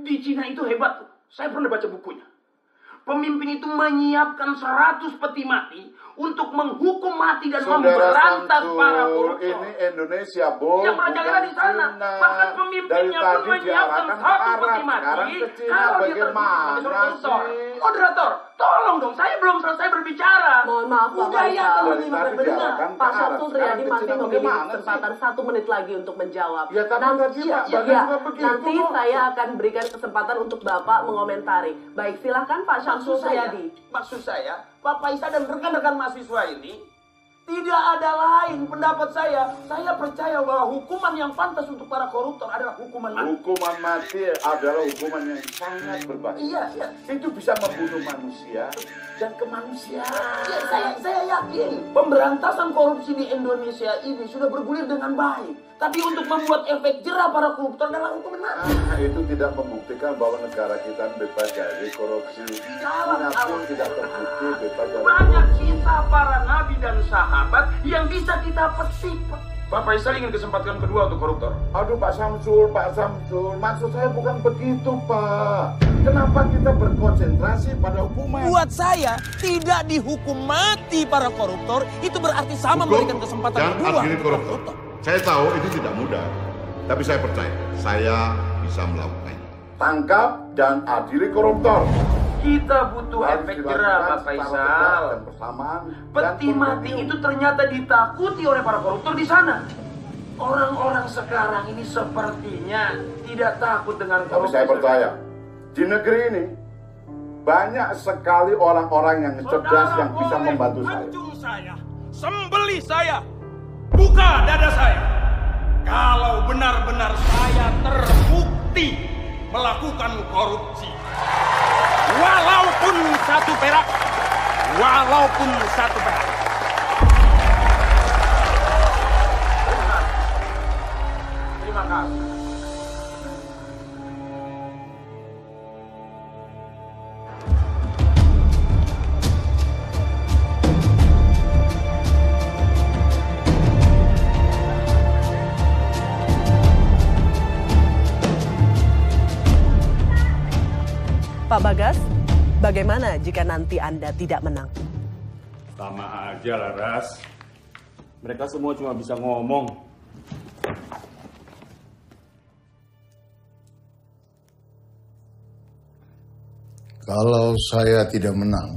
Di Cina itu hebat tuh. Saya pernah baca bukunya. Pemimpin itu menyiapkan 100 peti mati untuk menghukum mati dan memberantas para koruptor. Ini Indonesia, Bu. Yang merajalela di sana. Bahkan pemimpinnya pun menyiapkan 1 peti mati. Kalau dia terbukti sebagai koruptor. Moderator, tolong dong. Saya belum selesai berbicara. Mohon maaf, Pak benar. Pak Syamsul Riyadi masih memiliki kesempatan 1 menit lagi untuk menjawab. Ya, tapi nanti saya akan berikan kesempatan untuk Bapak mengomentari. Baik, silakan Pak Syamsul Riyadi. Maksud saya, Pak Faisal dan rekan-rekan mahasiswa ini tidak ada lain pendapat saya. Saya percaya bahwa hukuman yang pantas untuk para koruptor adalah hukuman mati. Hukuman mati adalah hukuman yang sangat berbahaya. Iya. Itu bisa membunuh manusia dan kemanusiaan. Ya, saya yakin pemberantasan korupsi di Indonesia ini sudah bergulir dengan baik. Tapi untuk membuat efek jerah para koruptor adalah hukuman mati. Itu tidak membuktikan bahwa negara kita bebas dari korupsi. Pun tidak terbukti bebas dari banyak kisah para nabi dan sahabat yang bisa kita petik. Pak Faisal ingin kesempatan kedua untuk koruptor. Aduh Pak Syamsul, maksud saya bukan begitu Pak. Kenapa kita berkonsentrasi pada hukuman? Buat saya, tidak dihukum mati para koruptor itu berarti sama memberikan kesempatan kedua untuk koruptor. Saya tahu itu tidak mudah, tapi saya percaya saya bisa melakukannya. Tangkap dan adili koruptor. Kita butuh efek jerah, Pak Faisal. Peti mati itu ternyata ditakuti oleh para koruptor di sana. Orang-orang sekarang ini sepertinya tidak takut dengan korupsi. Tapi saya percaya, di negeri ini banyak sekali orang-orang yang cerdas yang bisa membantu saya. Sembelih saya, buka dada saya. Kalau benar-benar saya terbukti melakukan korupsi. Walaupun 1 perak. Terima kasih. Pak Bagas, bagaimana jika nanti Anda tidak menang? Sama aja lah, Ras. Mereka semua cuma bisa ngomong. Kalau saya tidak menang,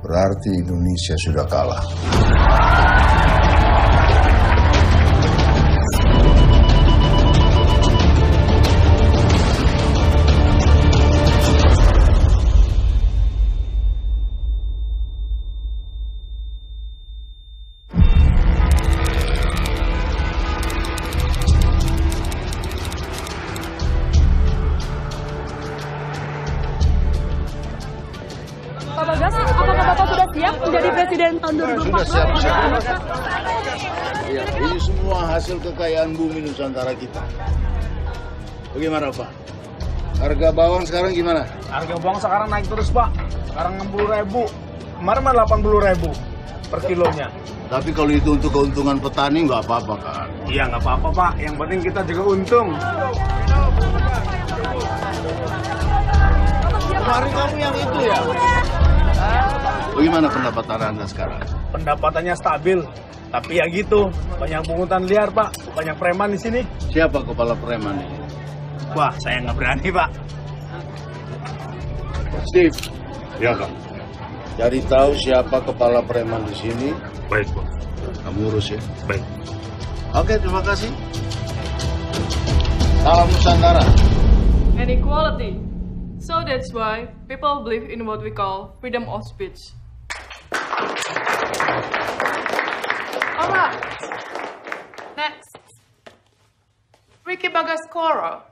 berarti Indonesia sudah kalah. Pak Bagas, apakah Bapak sudah siap menjadi presiden tahun 2014? Sudah siap. Ya, ini semua hasil kekayaan bumi Nusantara kita. Bagaimana Pak? Harga bawang sekarang gimana? Harga bawang sekarang naik terus Pak. Sekarang 60.000. Kemarin mah 80.000 per kilonya. Tapi kalau itu untuk keuntungan petani nggak apa-apa kan? Iya nggak apa-apa Pak. Yang penting kita juga untung. Kemarin kamu yang itu ya? Bagaimana pendapatan Anda sekarang? Pendapatannya stabil. Tapi ya gitu, banyak pungutan liar Pak. Banyak preman di sini. Siapa kepala preman ini? Wah, saya nggak berani Pak. Steve. Ya, Kak. Cari tahu siapa kepala preman di sini. Baik, Pak. Kamu urus ya. Baik. Oke, terima kasih. Salam Nusantara. And equality. So that's why people believe in what we call freedom of speech. Alright. Next. Ricky Bagascoro.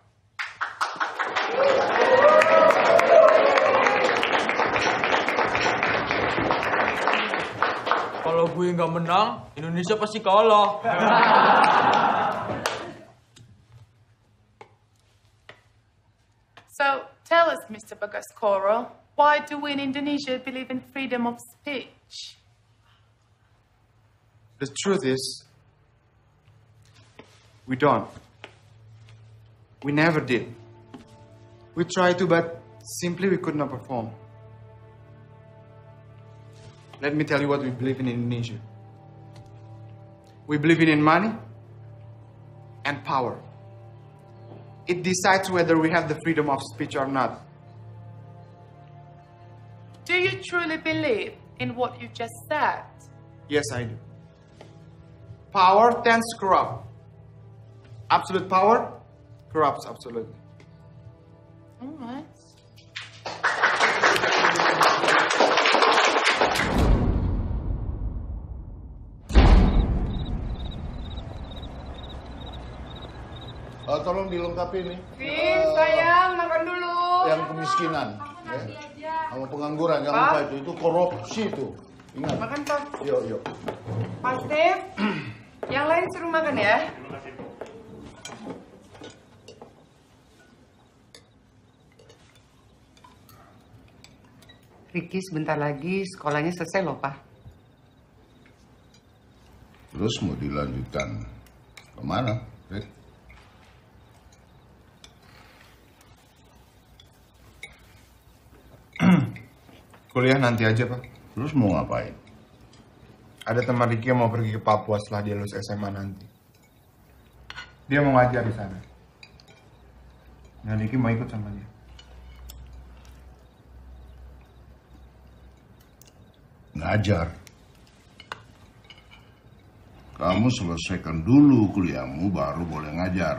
Kalau gue nggak menang, Indonesia pasti kalah. So, tell us, Mr. Bagascoro, why do we in Indonesia believe in freedom of speech? The truth is, We don't. We never did. We tried to, but simply we could not perform. Let me tell you what we believe in Indonesia. We believe in money and power. It decides whether we have the freedom of speech or not. Do you truly believe in what you just said? Yes, I do. Power tends to corrupt. Absolute power corrupts absolutely. All right. Tolong dilengkapi nih. Sayang, makan dulu. Yang kemiskinan, sama pengangguran, jangan lupa itu korupsi itu. Ingat. Makan, Pak. Yuk. Pak Steve, yang lain suruh makan ya. Ricky sebentar lagi sekolahnya selesai loh, Pak. Terus mau dilanjutkan kemana, Rick? Kuliah nanti aja, Pak. Terus mau ngapain? Ada teman Ricky yang mau pergi ke Papua setelah dia lulus SMA nanti. Dia mau ngajar di sana. Dan Ricky mau ikut sama dia. Ngajar. Kamu selesaikan dulu kuliahmu baru boleh ngajar.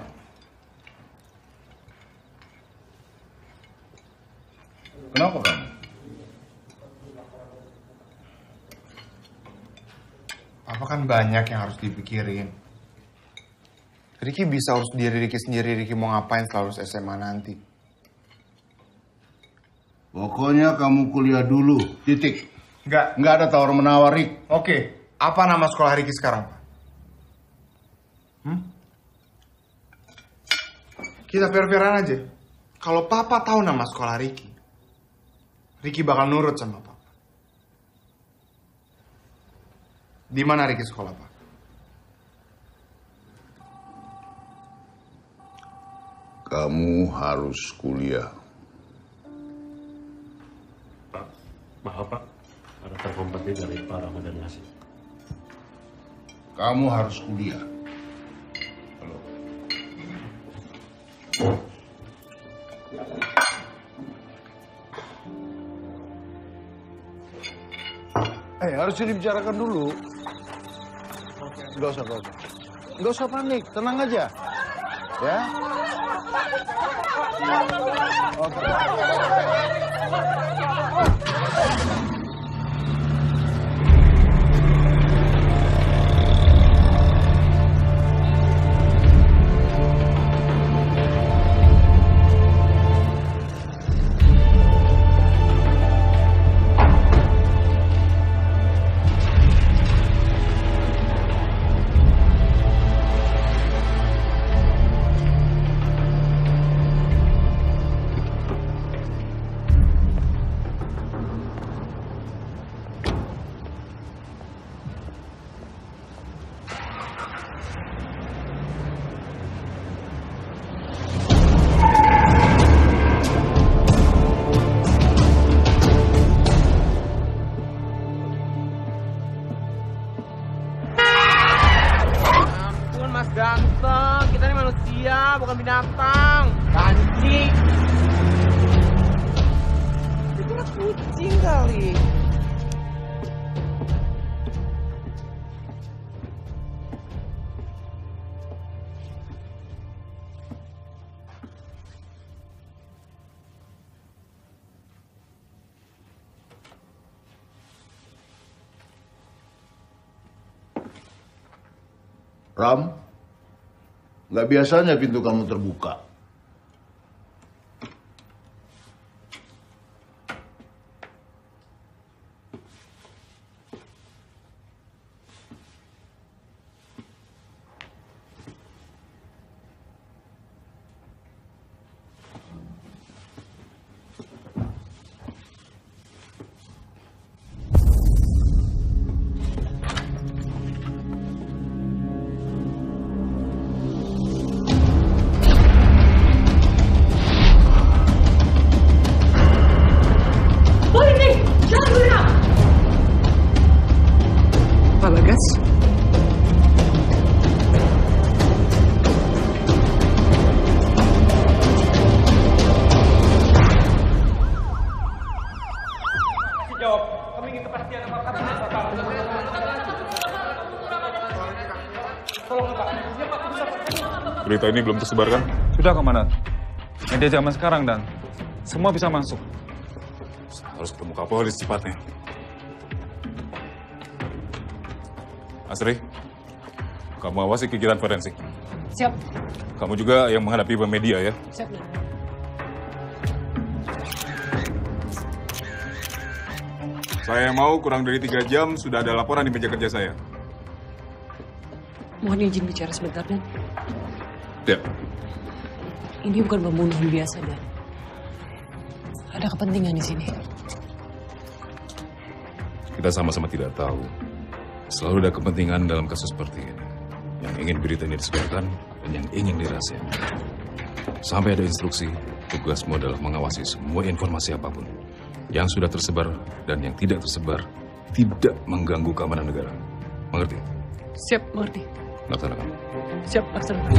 Kenapa kamu? Apa kan banyak yang harus dipikirin. Ricky bisa urus diri Ricky sendiri. Ricky mau ngapain setelah lulus SMA nanti. Pokoknya kamu kuliah dulu, titik. Nggak ada tawar-menawar, Rick. Oke, apa nama sekolah Ricky sekarang, Pak? Kita fair-fairan aja. Kalau Papa tahu nama sekolah Ricky, Ricky bakal nurut sama Papa. Di mana Ricky sekolah, Pak? Kamu harus kuliah. Pak, maaf Pak. Ada telepon penting dari Pak Ramadan Nasib. Kamu harus kuliah. Halo. Harus dibicarakan dulu. Nggak usah panik, tenang aja. Ya. Oke. Ganteng, kita ini manusia, bukan binatang. Kancing. Itu kan kucing kali. Ram, nggak biasanya pintu kamu terbuka. berita ini belum tersebar kan? Sudah, Komandan. Media zaman sekarang, Dan. Semua bisa masuk. Harus ketemu Kapolri secepatnya. Asri, kamu awasi kegiatan forensik. Siap. Kamu juga yang menghadapi media ya. Siap. Saya mau kurang dari 3 jam sudah ada laporan di meja kerja saya. Mohon izin bicara sebentar, Dan. Ya. Ini bukan pembunuhan biasa, Dan. Ada kepentingan di sini. Kita sama-sama tidak tahu. Selalu ada kepentingan dalam kasus seperti ini. Yang ingin berita ini disebarkan dan yang ingin dirahasiakan. Sampai ada instruksi, tugasmu adalah mengawasi semua informasi apapun. Yang sudah tersebar dan yang tidak tersebar tidak mengganggu keamanan negara. Mengerti? Siap, mengerti. Laksanakan. Siap, laksanakan.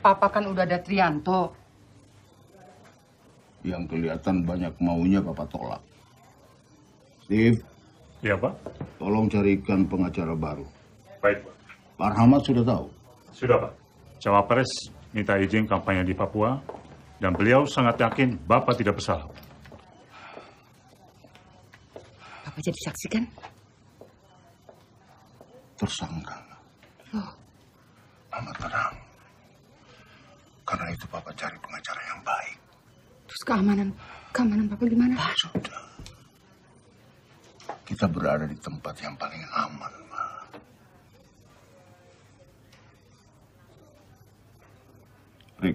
Papa kan udah ada Trianto. Yang kelihatan banyak maunya Papa tolak. Steve. Ya, Pak. Tolong carikan pengacara baru. Baik, Pak. Pak Rahmat sudah tahu? Sudah, Pak. Cawapres minta izin kampanye di Papua dan beliau sangat yakin Bapak tidak bersalah. Papa jadi saksi kan? Tersangka. Oh. Mama tenang. Karena itu Papa cari pengacara yang baik. Terus keamanan Papa gimana? Sudah. Kita berada di tempat yang paling aman, Ma. Rick.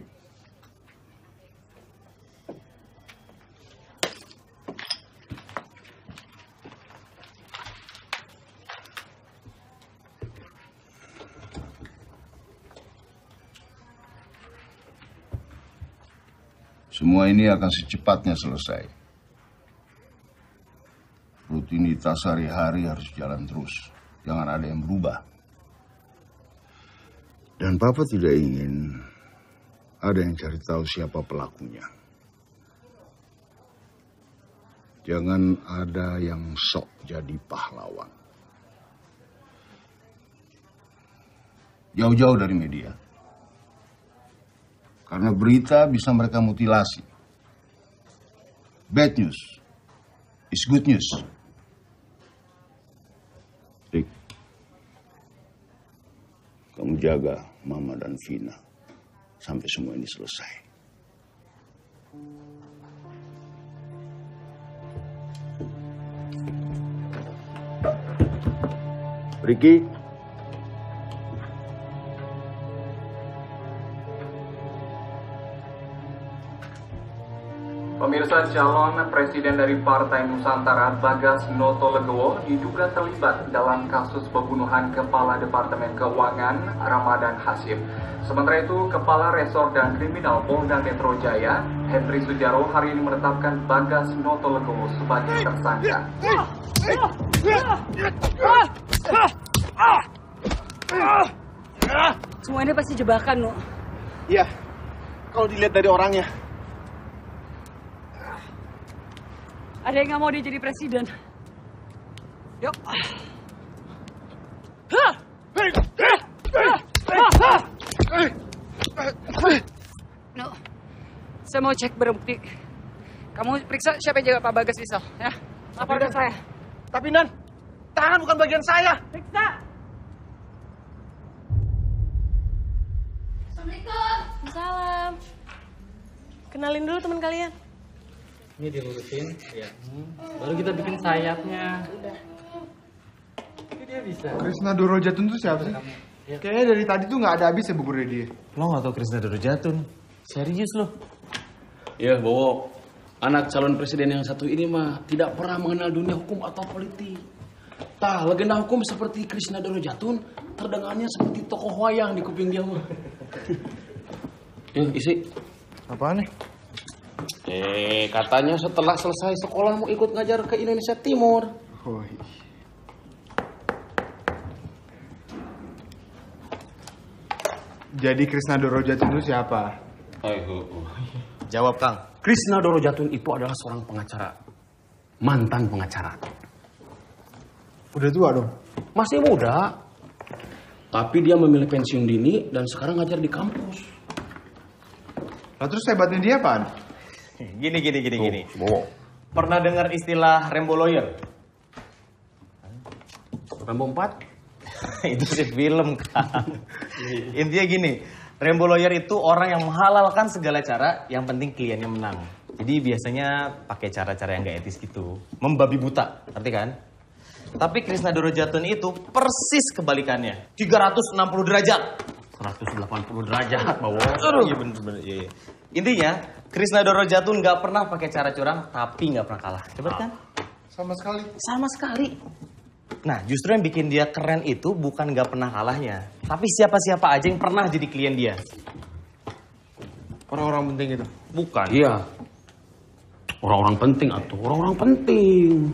Semua ini akan secepatnya selesai. Rutinitas sehari-hari harus jalan terus. Jangan ada yang berubah. Dan Papa tidak ingin ada yang cari tahu siapa pelakunya. Jangan ada yang sok jadi pahlawan. Jauh-jauh dari media. Karena berita bisa mereka mutilasi. Bad news is good news. Rick, kamu jaga Mama dan Vina sampai semua ini selesai. Ricky. Pemirsa, calon presiden dari Partai Nusantara Bagas Noto Legowo diduga terlibat dalam kasus pembunuhan Kepala Departemen Keuangan Ramadan Hasyim. Sementara itu, Kepala Resor dan Kriminal Polda Metro Jaya, Henry Sujaro, hari ini menetapkan Bagas Noto Legowo sebagai tersangka. Semua ini pasti jebakan, No. Iya, kalau dilihat dari orangnya. Ada yang nggak mau dia jadi presiden? Yuk. No. Saya mau cek barang bukti. Kamu periksa siapa yang jaga Pak Bagas di sel, ya? Lapor ke saya. Tapi Nan, tangan bukan bagian saya. Periksa. Assalamualaikum. Salam. Kenalin dulu teman kalian. Ini dilurusin, ya. Baru kita bikin sayapnya. Ini dia bisa. Krisna Dorojatun tuh siapa sih? Ya. Kayaknya dari tadi tuh nggak ada habisnya buburnya dia. Lo nggak tau Krisna Dorojatun? Serius lo? Ya, Bowo. Anak calon presiden yang satu ini mah tidak pernah mengenal dunia hukum atau politik. Tah, legenda hukum seperti Krisna Dorojatun terdengarnya seperti tokoh wayang di kuping dia mah. Isi. Apaan nih? Katanya setelah selesai sekolah mau ikut ngajar ke Indonesia Timur. Oh, jadi Krisna Dorojatun itu siapa? Jawab, Kang. Krishna Dorojatun itu adalah seorang pengacara. Mantan pengacara. Udah tua dong? Masih muda. Tapi dia memilih pensiun dini dan sekarang ngajar di kampus. Lah terus hebatnya dia apaan? Gini. Pernah dengar istilah Rainbow Lawyer? Rainbow 4? Itu sih film, Kang. Intinya gini, Rainbow Lawyer itu orang yang menghalalkan segala cara, yang penting kliennya menang. Jadi biasanya pakai cara-cara yang gak etis gitu. Membabi buta, ngerti kan? Tapi Krishna Dorojatun itu persis kebalikannya. 360 derajat. 180 derajat, Bawo. Iya bener. Iya. Intinya, Krishna Dorojatun gak pernah pakai cara curang, tapi gak pernah kalah. Coba kan? Sama sekali. Sama sekali. Nah, justru yang bikin dia keren itu bukan gak pernah kalahnya. Tapi siapa-siapa aja yang pernah jadi klien dia. Orang-orang penting itu? Bukan. Iya. Orang-orang penting atau orang-orang penting.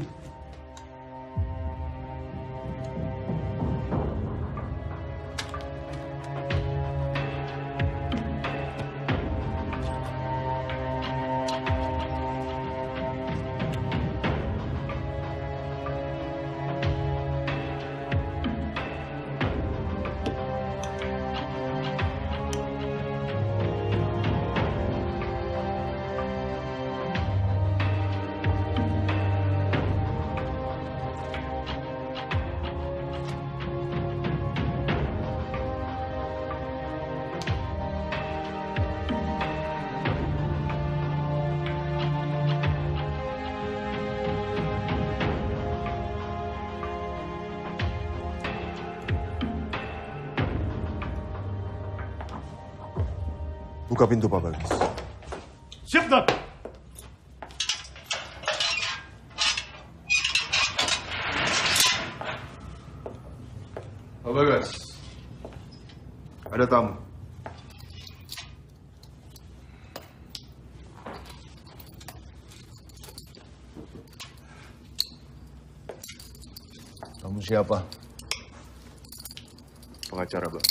Buka pintu, Pak Bagas. Siap, Dok. Pak Bagas, ada tamu. Kamu siapa? Pengacara, Bang.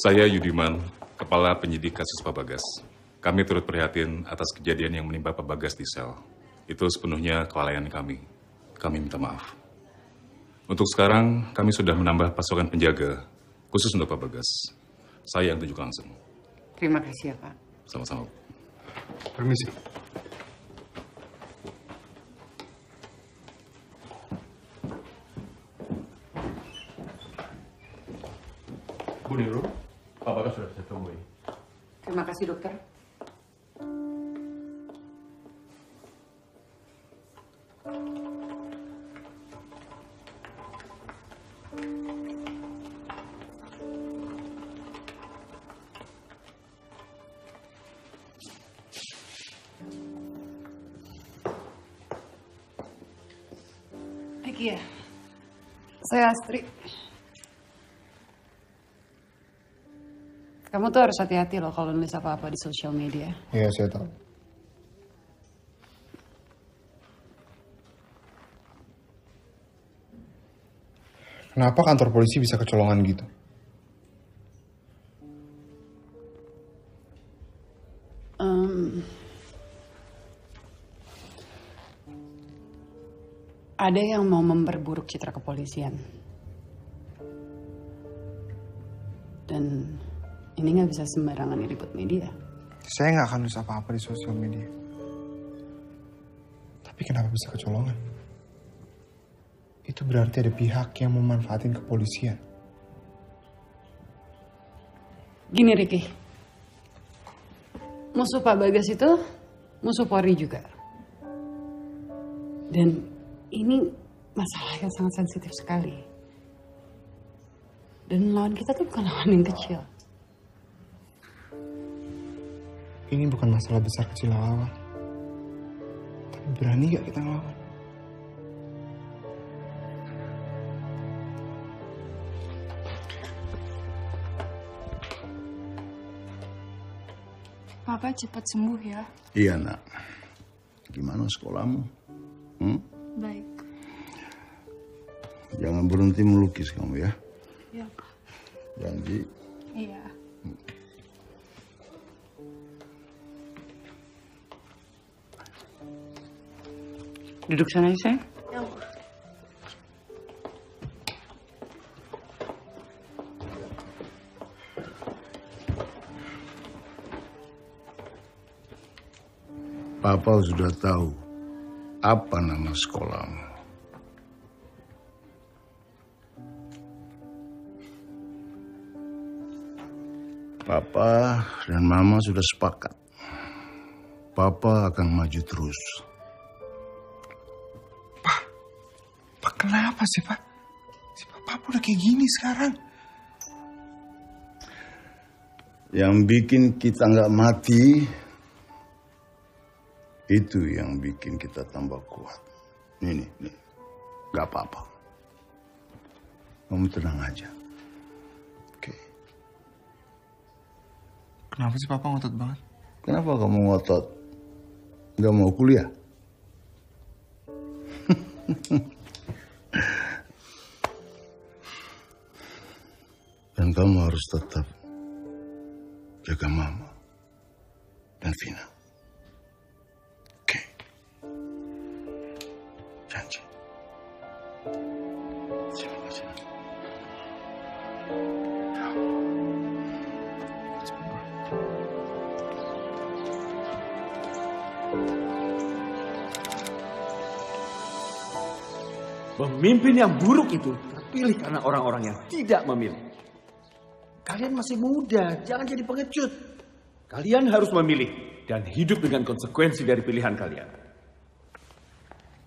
Saya Yudiman, Kepala Penyidik Kasus Pak Bagas. Kami turut prihatin atas kejadian yang menimpa Pak Bagas di sel. Itu sepenuhnya kelalaian kami. Kami minta maaf. Untuk sekarang, kami sudah menambah pasukan penjaga, khusus untuk Pak Bagas. Saya yang tunjuk langsung. Terima kasih ya, Pak. Sama-sama. Permisi. Bu Niru, Pak Bagas sudah saya temui. Terima kasih, dokter. Vicky ya? Saya Astri. Kamu tuh harus hati-hati loh kalau nulis apa-apa di sosial media. Iya, saya tahu. Kenapa kantor polisi bisa kecolongan gitu? Ada yang mau memperburuk citra kepolisian. Dan ini nggak bisa sembarangan diliput media. Saya nggak akan nulis apa-apa di sosial media. Tapi kenapa bisa kecolongan? Itu berarti ada pihak yang memanfaatin kepolisian. Gini Ricky, musuh Pak Bagas itu musuh Polri juga. Dan ini masalah yang sangat sensitif sekali. Dan lawan kita tuh bukan lawan yang kecil. Ini bukan masalah besar kecil lawan. Tapi berani gak kita ngelawan? Papa cepat sembuh ya. Iya nak. Gimana sekolahmu? Baik. Jangan berhenti melukis kamu ya. Iya, Pak. Janji. Iya. Duduk sana ya, sayang. Ya, Pak. Papa sudah tahu apa nama sekolahmu. Papa dan Mama sudah sepakat. Papa akan maju terus. Pak, kenapa sih, Pak? Si Papa udah kayak gini sekarang. Yang bikin kita nggak mati, itu yang bikin kita tambah kuat. Nih. Nggak apa-apa. Kamu tenang aja. Kenapa sih Papa ngotot banget? Kenapa kamu ngotot? Nggak mau kuliah? Dan kamu harus tetap jaga Mama dan Vina. Oke? Janji. Terima kasih. Pemimpin yang buruk itu terpilih karena orang-orang yang tidak memilih. Kalian masih muda, jangan jadi pengecut. Kalian harus memilih dan hidup dengan konsekuensi dari pilihan kalian.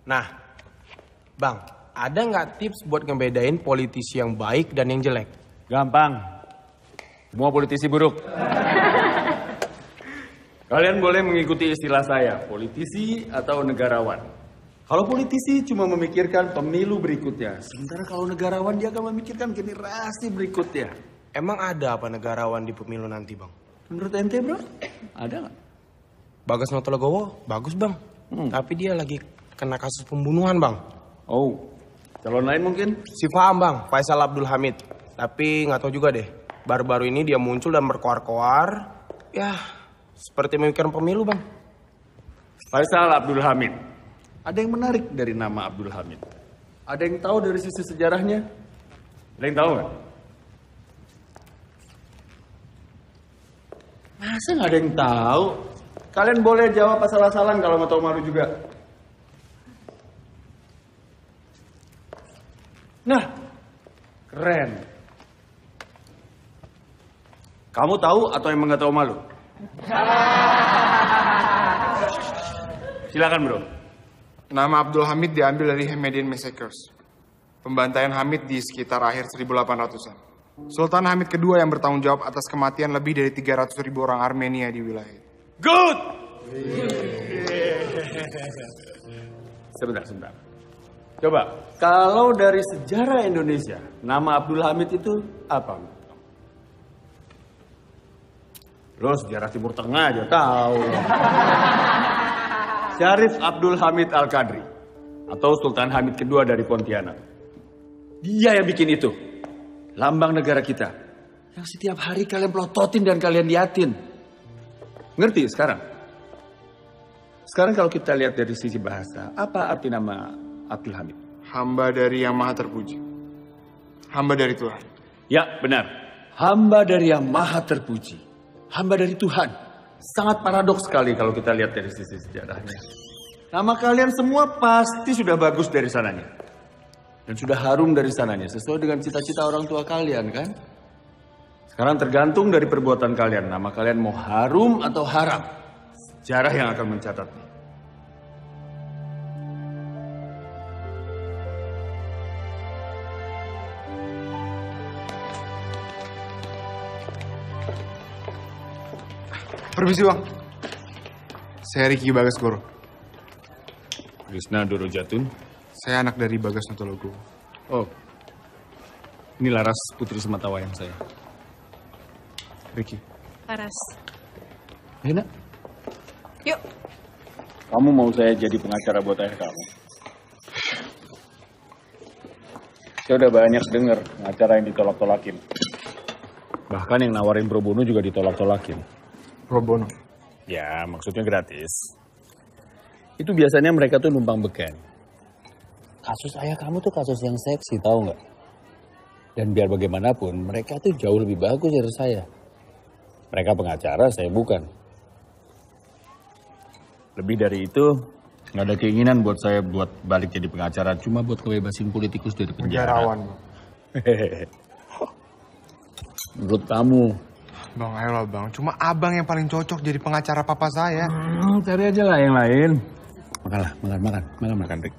Nah, Bang, ada nggak tips buat ngebedain politisi yang baik dan yang jelek? Gampang. Semua politisi buruk. Kalian boleh mengikuti istilah saya, politisi atau negarawan. Kalau politisi cuma memikirkan pemilu berikutnya, sementara kalau negarawan dia akan memikirkan generasi berikutnya. Emang ada apa negarawan di pemilu nanti, Bang? Menurut ente, bro? Ada nggak? Bagas Notolegowo, bagus, Bang. Tapi dia lagi kena kasus pembunuhan, Bang. Oh, calon lain mungkin? Si Faham, Bang, Faisal Abdul Hamid. Tapi nggak tahu juga deh. Baru-baru ini dia muncul dan berkoar-koar. Ya, seperti memikirkan pemilu, Bang. Faisal Abdul Hamid. Ada yang menarik dari nama Abdul Hamid? Ada yang tahu dari sisi sejarahnya? Ada yang tahu nggak? Masa nggak ada yang tahu? Kalian boleh jawab asal-asalan kalau nggak tahu malu juga. Nah, keren. Kamu tahu atau emang nggak tahu malu? Silakan bro. Nama Abdul Hamid diambil dari Hamidian Massacres. Pembantaian Hamid di sekitar akhir 1800-an. Sultan Hamid kedua yang bertanggung jawab atas kematian lebih dari 300.000 orang Armenia di wilayah. Good! Sebentar. Coba, kalau dari sejarah Indonesia, nama Abdul Hamid itu apa? Lo sejarah Timur Tengah aja tahu. Syarif Abdul Hamid Al-Qadri atau Sultan Hamid kedua dari Pontianak. Dia yang bikin itu. Lambang negara kita. Yang setiap hari kalian pelototin dan kalian liatin. Ngerti sekarang? Sekarang kalau kita lihat dari sisi bahasa, apa arti nama Abdul Hamid? Hamba dari Yang Maha Terpuji. Hamba dari Tuhan. Ya, benar. Hamba dari Yang Maha Terpuji. Hamba dari Tuhan. Sangat paradoks sekali kalau kita lihat dari sisi sejarahnya. Nama kalian semua pasti sudah bagus dari sananya. Dan sudah harum dari sananya. Sesuai dengan cita-cita orang tua kalian, kan? Sekarang tergantung dari perbuatan kalian. Nama kalian mau harum atau haram. Sejarah yang akan mencatatnya. Permisi Bang. Saya Riki Bagasgoro. Krishna Dorojatun. Saya anak dari Bagas Notologo. Oh. Ini Laras, putri sematawayang saya. Riki. Laras. Enak. Yuk. Kamu mau saya jadi pengacara buat ayah kamu? Saya udah banyak dengar pengacara yang ditolak-tolakin. Bahkan yang nawarin pro bono juga ditolak-tolakin. Pro bono? Ya, maksudnya gratis. Itu biasanya mereka tuh numpang beken. Kasus ayah kamu tuh kasus yang seksi, tahu nggak? Dan biar bagaimanapun, mereka tuh jauh lebih bagus dari saya. Mereka pengacara, saya bukan. Lebih dari itu, nggak ada keinginan buat saya buat balik jadi pengacara, cuma buat kebebasin politikus dari penjara. Negarawan. Menurut kamu? Bang, ayolah Bang. Cuma abang yang paling cocok jadi pengacara papa saya. Cari aja lah yang lain. Makan, Rick.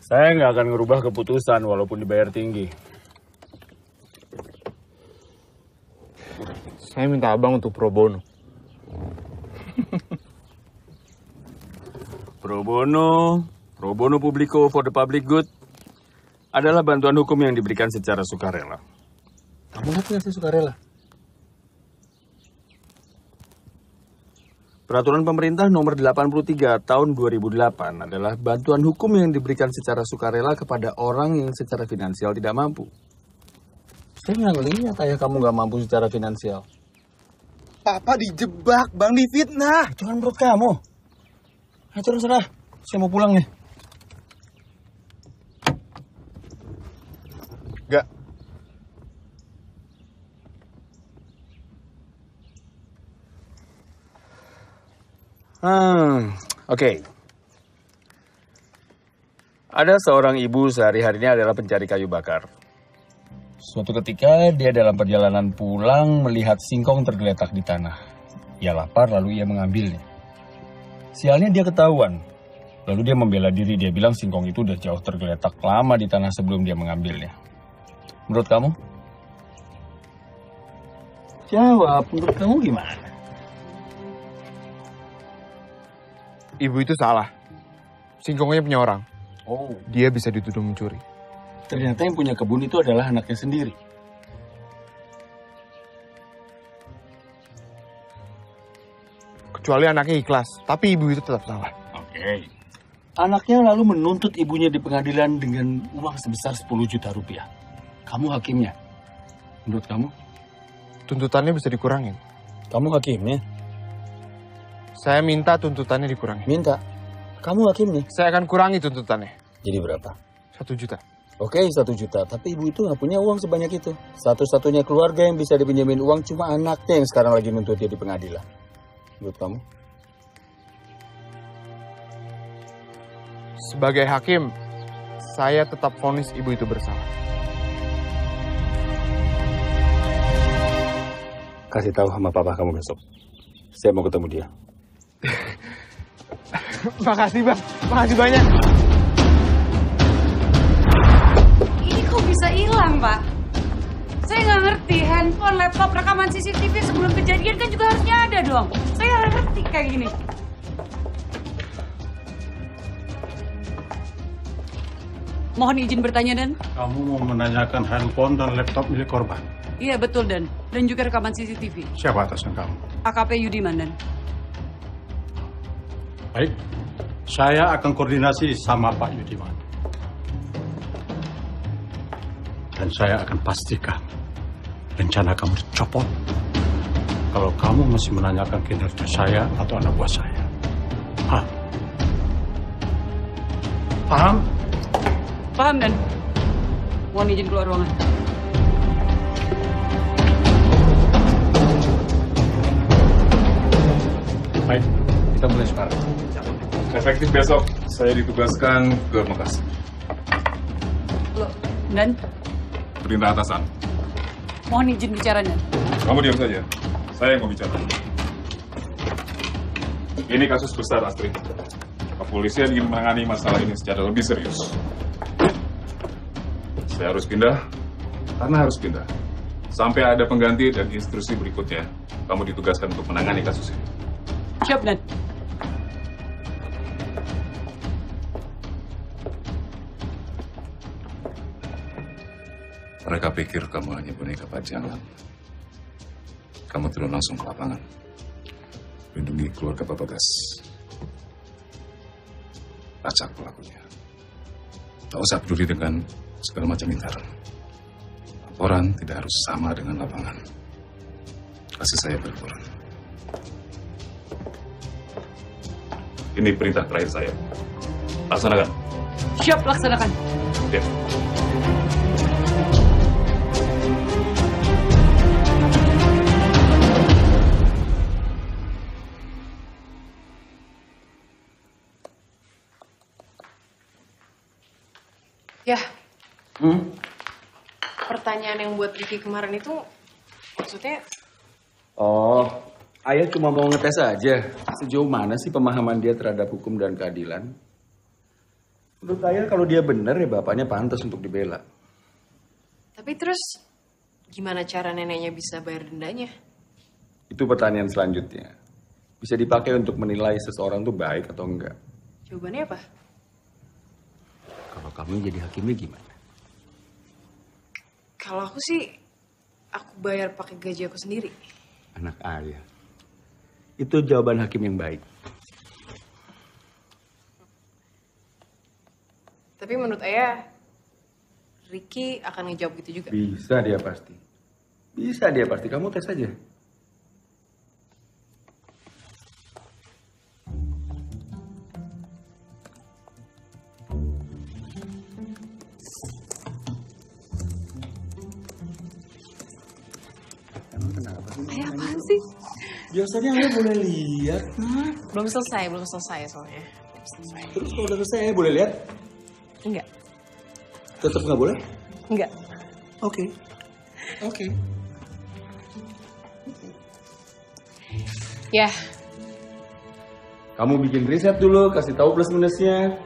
Saya nggak akan ngerubah keputusan walaupun dibayar tinggi. Saya minta abang untuk pro bono. Pro bono publico for the public good adalah bantuan hukum yang diberikan secara sukarela. Kamu ngerti nggak sih sukarela? Peraturan pemerintah nomor 83 tahun 2008 adalah bantuan hukum yang diberikan secara sukarela kepada orang yang secara finansial tidak mampu. Saya nggak lihat ayah kamu nggak mampu secara finansial. Papa dijebak, Bang, difitnah. Itu kan menurut kamu. Ayo terserah, saya mau pulang nih. Gak. Oke. Ada seorang ibu sehari-harinya adalah pencari kayu bakar. Suatu ketika dia dalam perjalanan pulang melihat singkong tergeletak di tanah. Ia lapar lalu ia mengambilnya. Sialnya dia ketahuan. Lalu dia membela diri, dia bilang singkong itu udah jauh tergeletak lama di tanah sebelum dia mengambilnya. Menurut kamu? Jawab, menurut kamu gimana? Ibu itu salah. Singkongnya punya orang. Oh. Dia bisa dituduh mencuri. Ternyata yang punya kebun itu adalah anaknya sendiri. Kecuali anaknya ikhlas, tapi ibu itu tetap salah. Oke. Anaknya lalu menuntut ibunya di pengadilan dengan uang sebesar 10 juta rupiah. Kamu hakimnya. Menurut kamu? Tuntutannya bisa dikurangin. Kamu hakimnya? Saya minta tuntutannya dikurangi. Minta? Kamu hakimnya? Saya akan kurangi tuntutannya. Jadi berapa? 1 juta. Oke, 1 juta. Tapi ibu itu nggak punya uang sebanyak itu. Satu-satunya keluarga yang bisa dipinjemin uang cuma anaknya yang sekarang lagi nuntut dia di pengadilan. Menurut kamu? Sebagai hakim, saya tetap vonis ibu itu bersalah. Kasih tahu sama papa kamu besok. Saya mau ketemu dia. Makasih bang, makasih banyak. Ini kok bisa hilang, Pak? Saya nggak ngerti, handphone, laptop, rekaman CCTV sebelum kejadian kan juga harusnya ada dong. Saya nggak ngerti kayak gini. Mohon izin bertanya, Dan. Kamu mau menanyakan handphone dan laptop milik korban? Iya, betul, Dan. Dan juga rekaman CCTV. Siapa atasan kamu? AKP Yudiman, Dan. Baik, saya akan koordinasi sama Pak Yudiman. Dan saya akan pastikan rencana kamu dicopot kalau kamu masih menanyakan kinerja saya atau anak buah saya. Hah? Paham? Paham, Dan. Mohon izin keluar ruangan. Baik, kita mulai sekarang. Efektif besok, saya ditugaskan ke Makassar. Loh, Dan? Perintah atasan. Mohon izin bicara, Dan. Kamu diam saja. Saya yang mau bicara. Ini kasus besar, Astrid. Kepolisian ingin menangani masalah ini secara lebih serius. Saya harus pindah, karena harus pindah. Sampai ada pengganti dan instruksi berikutnya, kamu ditugaskan untuk menangani kasus ini. Siap, Dan. Mereka pikir kamu hanya boneka pajangan. Kamu turun langsung ke lapangan. Lindungi keluarga Pak Bagas. Lacak pelakunya. Tak usah peduli dengan segala macam intar. Laporan tidak harus sama dengan lapangan. Kasih saya berlaporan. Ini perintah terakhir saya. Laksanakan. Siap, laksanakan. Ya. Ya, pertanyaan yang buat Ricky kemarin itu maksudnya? Oh, ayah cuma mau ngetes aja. Sejauh mana sih pemahaman dia terhadap hukum dan keadilan? Menurut ayah kalau dia benar ya bapaknya pantas untuk dibela. Tapi terus gimana cara neneknya bisa bayar dendanya? Itu pertanyaan selanjutnya. Bisa dipakai untuk menilai seseorang tuh baik atau enggak. Jawabannya apa? Kalau kamu jadi hakimnya gimana? Kalau aku sih, aku bayar pakai gaji aku sendiri. Anak ayah. Itu jawaban hakim yang baik. Tapi menurut ayah, Ricky akan ngejawab gitu juga. Bisa dia pasti. Bisa dia pasti. Kamu tes aja. Ayah apaan sih? Biasanya ayah boleh lihat, Nak. Belum selesai soalnya. Terus kalau udah selesai ayah boleh lihat? Enggak. Tetap nggak boleh? Enggak. Oke. Oke. Ya. Kamu bikin riset dulu, kasih tahu plus minusnya.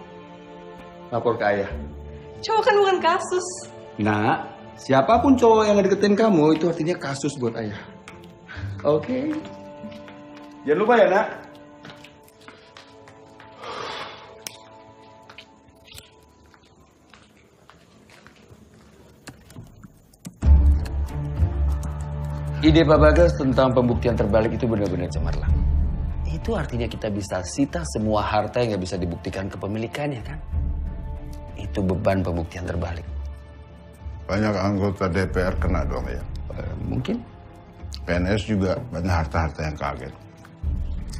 Lapor ke ayah. Cowok kan bukan kasus. Nah, siapapun cowok yang ngedeketin kamu itu artinya kasus buat ayah. Oke. Jangan lupa ya, Nak. Ide Pak Bagas tentang pembuktian terbalik itu benar-benar cemerlang. Itu artinya kita bisa sita semua harta yang nggak bisa dibuktikan kepemilikannya, kan? Itu beban pembuktian terbalik. Banyak anggota DPR kena dong ya? Mungkin. PNS juga banyak harta-harta yang kaget.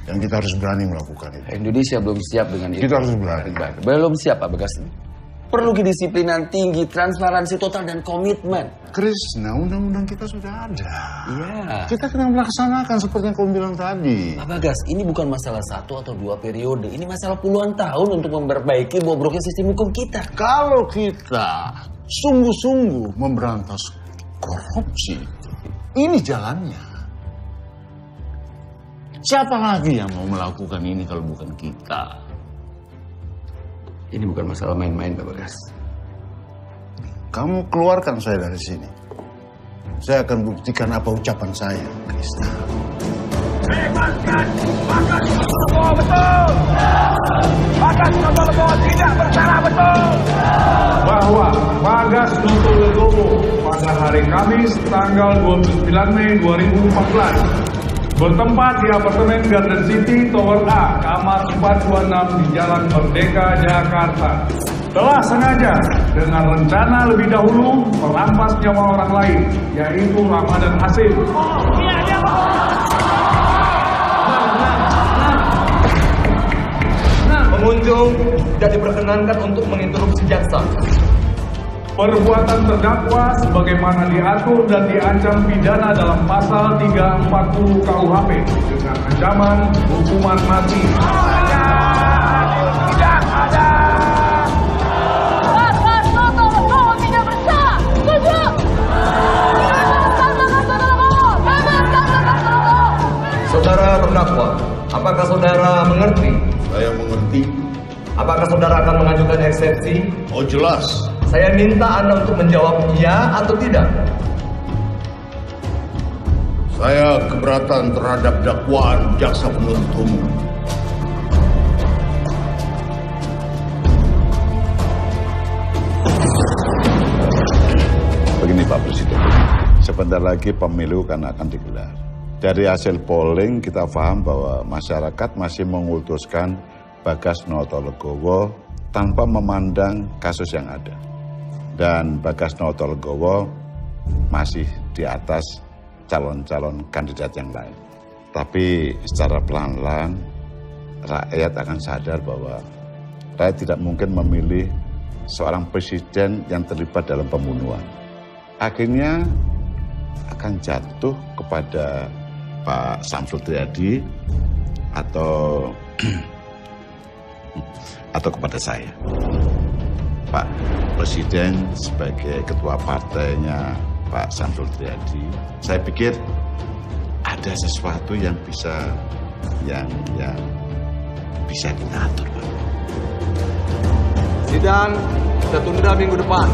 Dan kita harus berani melakukan itu. Indonesia belum siap dengan itu. Kita harus berani. Belum siap, Pak Bagas. Perlu kedisiplinan tinggi, transparansi total, dan komitmen. Krishna, undang-undang kita sudah ada. Iya. Kita sedang melaksanakan seperti yang kamu bilang tadi. Pak Bagas, ini bukan masalah 1 atau 2 periode. Ini masalah puluhan tahun untuk memperbaiki bobroknya sistem hukum kita. Kalau kita sungguh-sungguh memberantas korupsi, ini jalannya. Siapa lagi yang mau melakukan ini kalau bukan kita? Ini bukan masalah main-main, Pak Bagas. Kamu keluarkan saya dari sini. Saya akan buktikan apa ucapan saya, Krishna. Bebaskan Bagas Noto betul. Bagas Noto Legowo tidak bersalah betul. Bahwa Bagas Noto Legowo pada hari Kamis tanggal 29 Mei 2014 bertempat di apartemen Garden City Tower A, kamar 426 di Jalan Merdeka, Jakarta, telah sengaja dengan rencana lebih dahulu merampas nyawa orang lain, yaitu Ramadan Hasim. Pengunjung tidak diperkenankan untuk menginterupsi jaksa. Perbuatan terdakwa sebagaimana diatur dan diancam pidana dalam pasal 340 KUHP dengan ancaman hukuman mati. Tidak ada. Bagas Noto Legowo tidak bersalah. Setuju. Saudara terdakwa, apakah saudara mengerti? Saya mengerti. Apakah saudara akan mengajukan eksepsi? Oh jelas. Saya minta Anda untuk menjawab iya atau tidak. Saya keberatan terhadap dakwaan jaksa penuntut umum. Begini Pak Presiden, sebentar lagi pemilu kan akan digelar. Dari hasil polling kita paham bahwa masyarakat masih mengutuskan Bagas Noto Legowo tanpa memandang kasus yang ada. Dan Bagas Noto Legowo masih di atas calon-calon kandidat yang lain. Tapi secara pelan-pelan rakyat akan sadar bahwa rakyat tidak mungkin memilih seorang presiden yang terlibat dalam pembunuhan. Akhirnya akan jatuh kepada Pak Samsul Triadi atau kepada saya. Pak Presiden sebagai ketua partainya Pak Samsul Triadi, saya pikir ada sesuatu yang bisa kita atur, Pak. Sidang kita tunda minggu depan.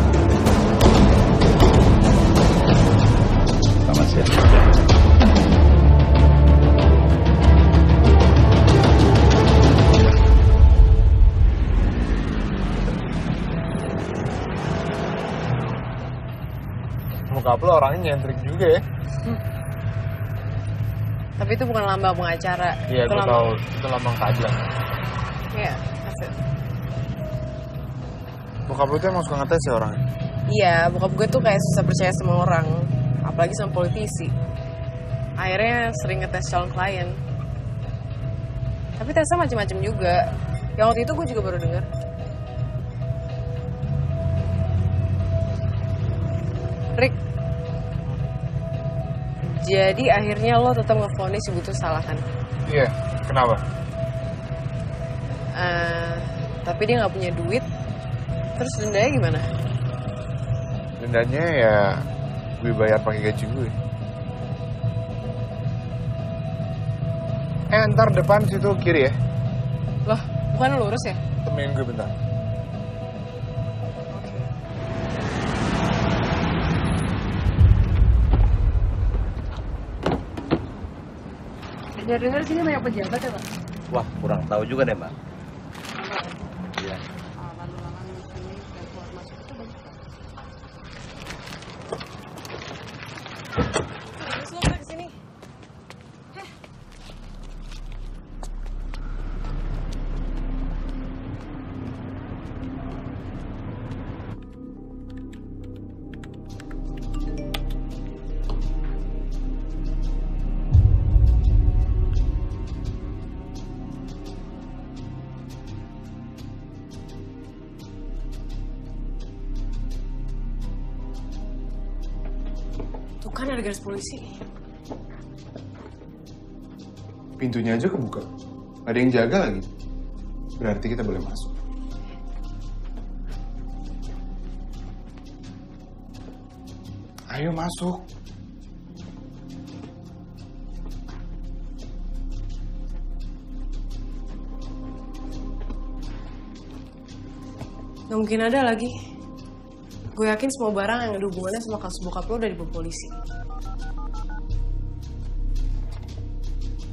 Selamat siang. Muka lo orangnya nyentrik juga ya. Tapi itu bukan lambang pengacara. Iya, gue tahu. Itu lambang keadilan. Iya, asik. Bokap lo tuh emang suka ngetes ya orangnya? Iya, bokap gue tuh kayak susah percaya sama orang. Apalagi sama politisi. Akhirnya sering ngetes calon klien. Tapi tesnya macam-macam juga. Yang waktu itu gue juga baru dengar. Rick, jadi akhirnya lo tetap ngevonis ibu tuh salah kan? Iya, kenapa? Tapi dia nggak punya duit, terus dendanya gimana? Dendanya ya gue bayar pakai gaji gue. Ntar depan situ kiri ya. Loh, bukan lurus ya? Temenin gue bentar. Dengar-dengar sini banyak pejabat ya, Pak? Wah, kurang tahu juga deh, Mbak. Iya. Terus lo ke sini. Tuh kan ada garis polisi. Pintunya aja kebuka. Ada yang jaga lagi. Berarti kita boleh masuk. Ayo masuk. Nggak mungkin ada lagi. Gue yakin semua barang yang ada hubungannya sama kasus bokap lo udah dibawa polisi.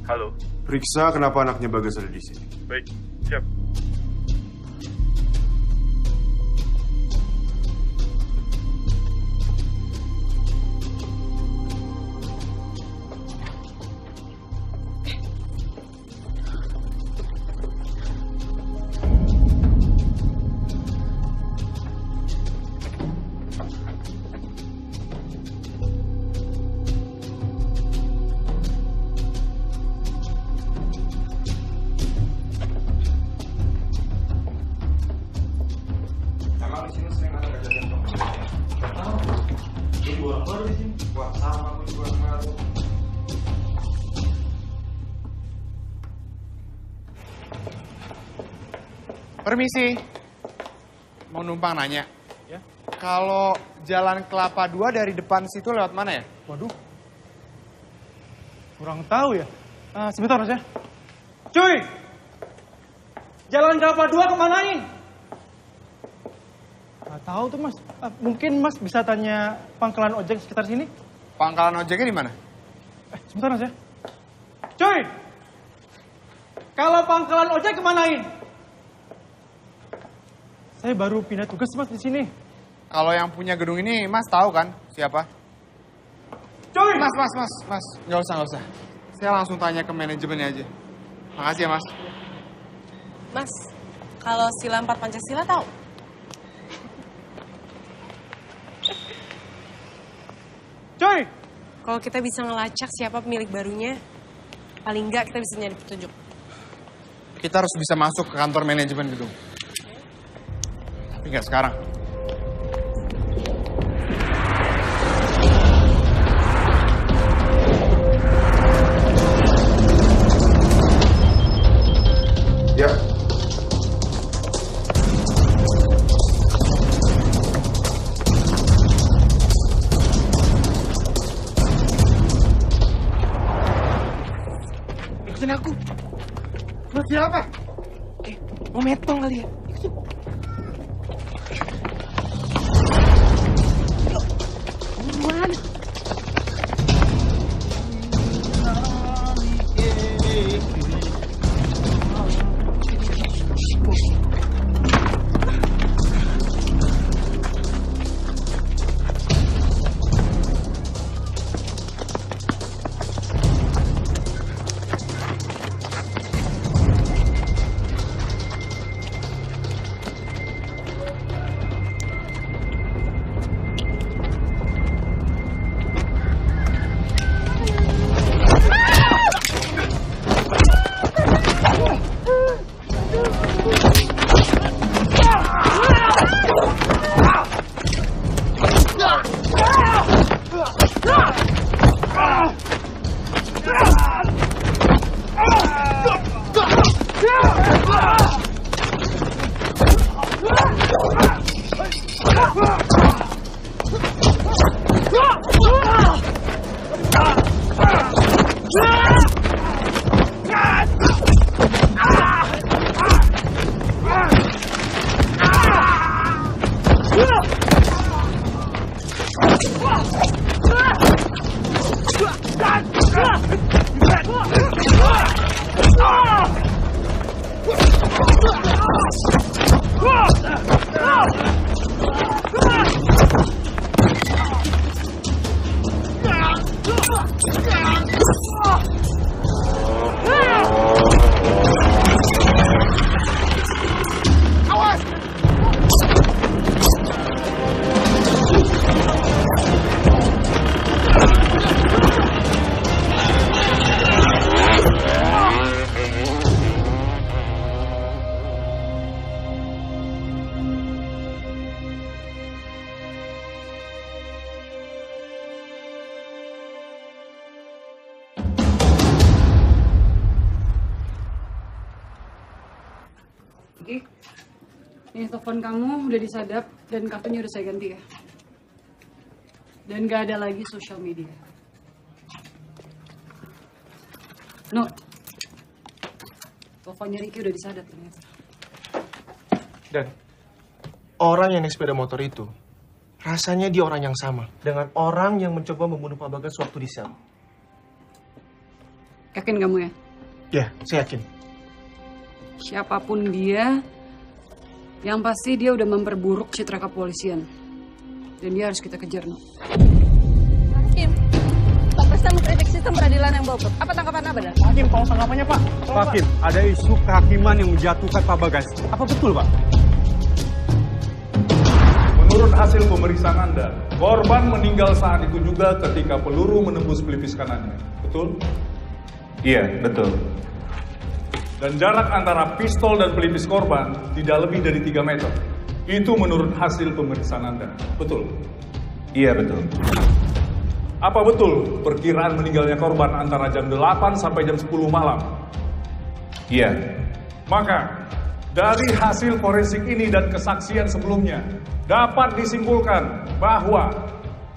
Halo. Periksa kenapa anaknya Bagas ada di sini. Baik, siap. Permisi, mau numpang nanya. Ya. Kalau Jalan Kelapa 2 dari depan situ lewat mana ya? Waduh, kurang tahu ya. Sebentar mas ya. Cuy, Jalan Kelapa 2 kemanain? Nggak tahu tuh mas. Mungkin mas bisa tanya pangkalan ojek sekitar sini. Pangkalan ojeknya di mana? Sebentar mas ya. Cuy, kalau pangkalan ojek kemanain? Saya baru pindah tugas mas di sini. Kalau yang punya gedung ini mas tahu kan siapa? Cuy! Mas. Nggak usah. Saya langsung tanya ke manajemennya aja. Makasih ya mas. Mas, kalau sila 4 Pancasila tahu? Cuy! Kalau kita bisa ngelacak siapa pemilik barunya, paling nggak kita bisa nyari petunjuk. Kita harus bisa masuk ke kantor manajemen gedung. Tapi nggak sekarang. Ya. Ikutin aku. Ikutin apa? Mau metong kali ya? Buruan. Ini telepon kamu udah disadap dan kartunya udah saya ganti ya. Dan gak ada lagi sosial media. No. Teleponnya Ricky udah disadap ternyata. Dan orang yang naik sepeda motor itu, rasanya dia orang yang sama dengan orang yang mencoba membunuh Pak Bagas waktu di sel. Yakin kamu ya? Ya, saya yakin. Siapapun dia, yang pasti dia udah memperburuk citra kepolisian. Dan dia harus kita kejar, No. Hakim, Pak Presiden mengkritik sistem peradilan yang bobot. Apa tanggapan benar? Hakim, tolong tanggapannya, Pak. Hakim, ada isu kehakiman yang menjatuhkan Pak Bagas. Apa betul, Pak? Menurut hasil pemeriksaan Anda, korban meninggal saat itu juga ketika peluru menembus pelipis kanannya. Betul? Iya, betul. Dan jarak antara pistol dan pelipis korban tidak lebih dari 3 meter. Itu menurut hasil pemeriksaan Anda. Betul? Iya, betul. Apa betul perkiraan meninggalnya korban antara jam 8 sampai jam 10 malam? Iya. Maka, dari hasil forensik ini dan kesaksian sebelumnya, dapat disimpulkan bahwa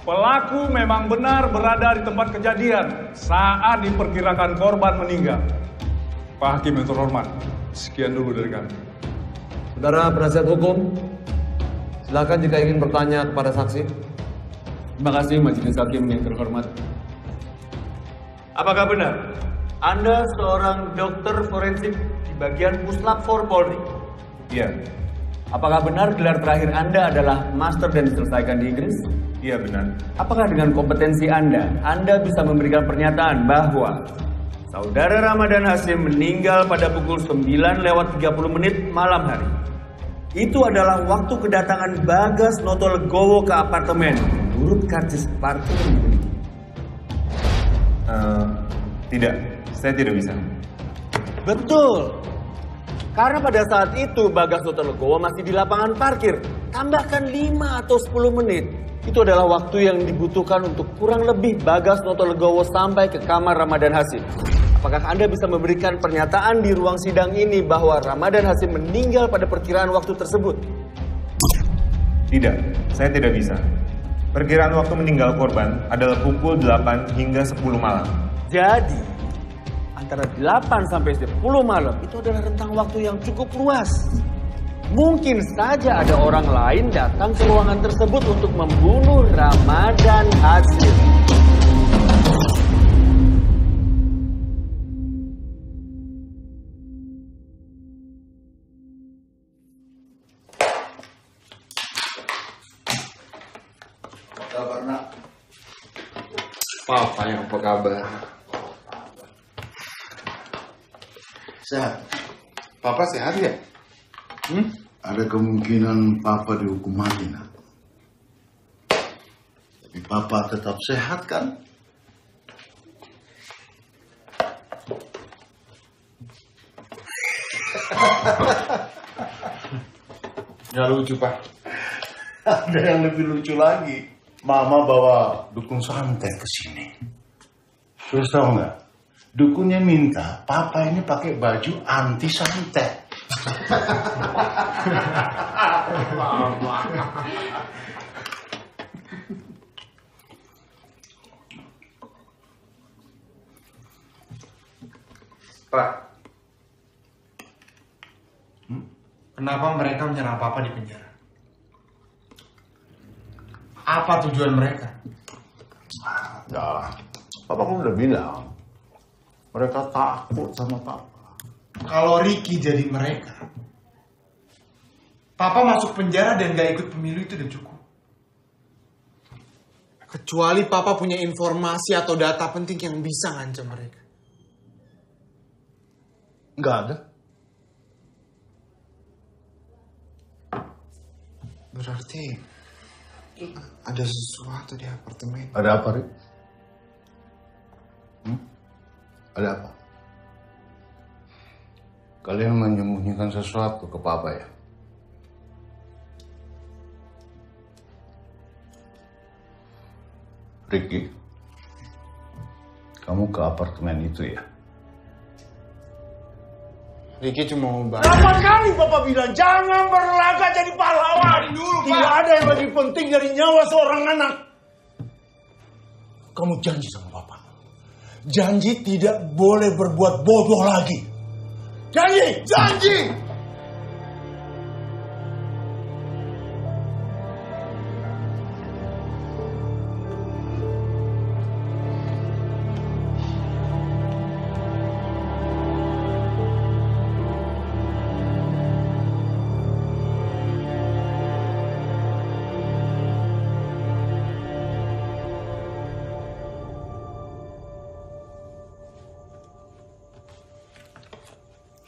pelaku memang benar berada di tempat kejadian saat diperkirakan korban meninggal. Pak Hakim yang terhormat, sekian dulu dari kami. Saudara penasihat hukum, silakan jika ingin bertanya kepada saksi. Terima kasih Majelis Hakim yang terhormat. Apakah benar Anda seorang dokter forensik di bagian Puslap 4 Polri? Iya. Apakah benar gelar terakhir Anda adalah master dan diselesaikan di Inggris? Iya, benar. Apakah dengan kompetensi Anda bisa memberikan pernyataan bahwa Saudara Ramadan Hasyim meninggal pada pukul 9:30 malam hari? Itu adalah waktu kedatangan Bagas Notolegowo ke apartemen menurut karcis parkir yang dimiliki. Tidak, saya tidak bisa. Betul. Karena pada saat itu Bagas Notolegowo masih di lapangan parkir. Tambahkan 5 atau 10 menit. Itu adalah waktu yang dibutuhkan untuk kurang lebih Bagas Notolegowo sampai ke kamar Ramadan Hasyim. Apakah Anda bisa memberikan pernyataan di ruang sidang ini bahwa Ramadan Hasyim meninggal pada perkiraan waktu tersebut? Tidak, saya tidak bisa. Perkiraan waktu meninggal korban adalah pukul 8 hingga 10 malam. Jadi, antara 8 sampai 10 malam itu adalah rentang waktu yang cukup luas. Mungkin saja ada orang lain datang ke ruangan tersebut untuk membunuh Ramadan Hasyim. Kabar nak? Papa yang apa kabar? Sehat. Papa sehat ya? Ada kemungkinan Papa dihukum mati nak. Tapi Papa tetap sehat kan? Nggak lucu Pak. Ada yang lebih lucu lagi. Mama bawa dukun santet ke sini. Terus tahu nggak? Dukunnya minta Papa ini pakai baju anti santet. Pak, kenapa mereka menyerang Papa di penjara? Apa tujuan mereka? Ya, Papa kan udah bilang. Mereka takut sama Papa. Kalau Ricky jadi mereka, Papa masuk penjara dan gak ikut pemilu itu udah cukup. Kecuali Papa punya informasi atau data penting yang bisa ngancam mereka. Nggak ada. Berarti ada sesuatu di apartemen. Ada apa, Rik? Ada apa? Kalian menyembunyikan sesuatu ke Papa ya? Ricky, kamu ke apartemen itu ya? Ricky cuma mau bantu. Berapa kali Bapak bilang jangan berlaga jadi pahlawan dulu, Pak. Tidak ada yang lebih penting dari nyawa seorang anak. Kamu janji sama Bapak. Janji tidak boleh berbuat bodoh lagi. Janji, janji.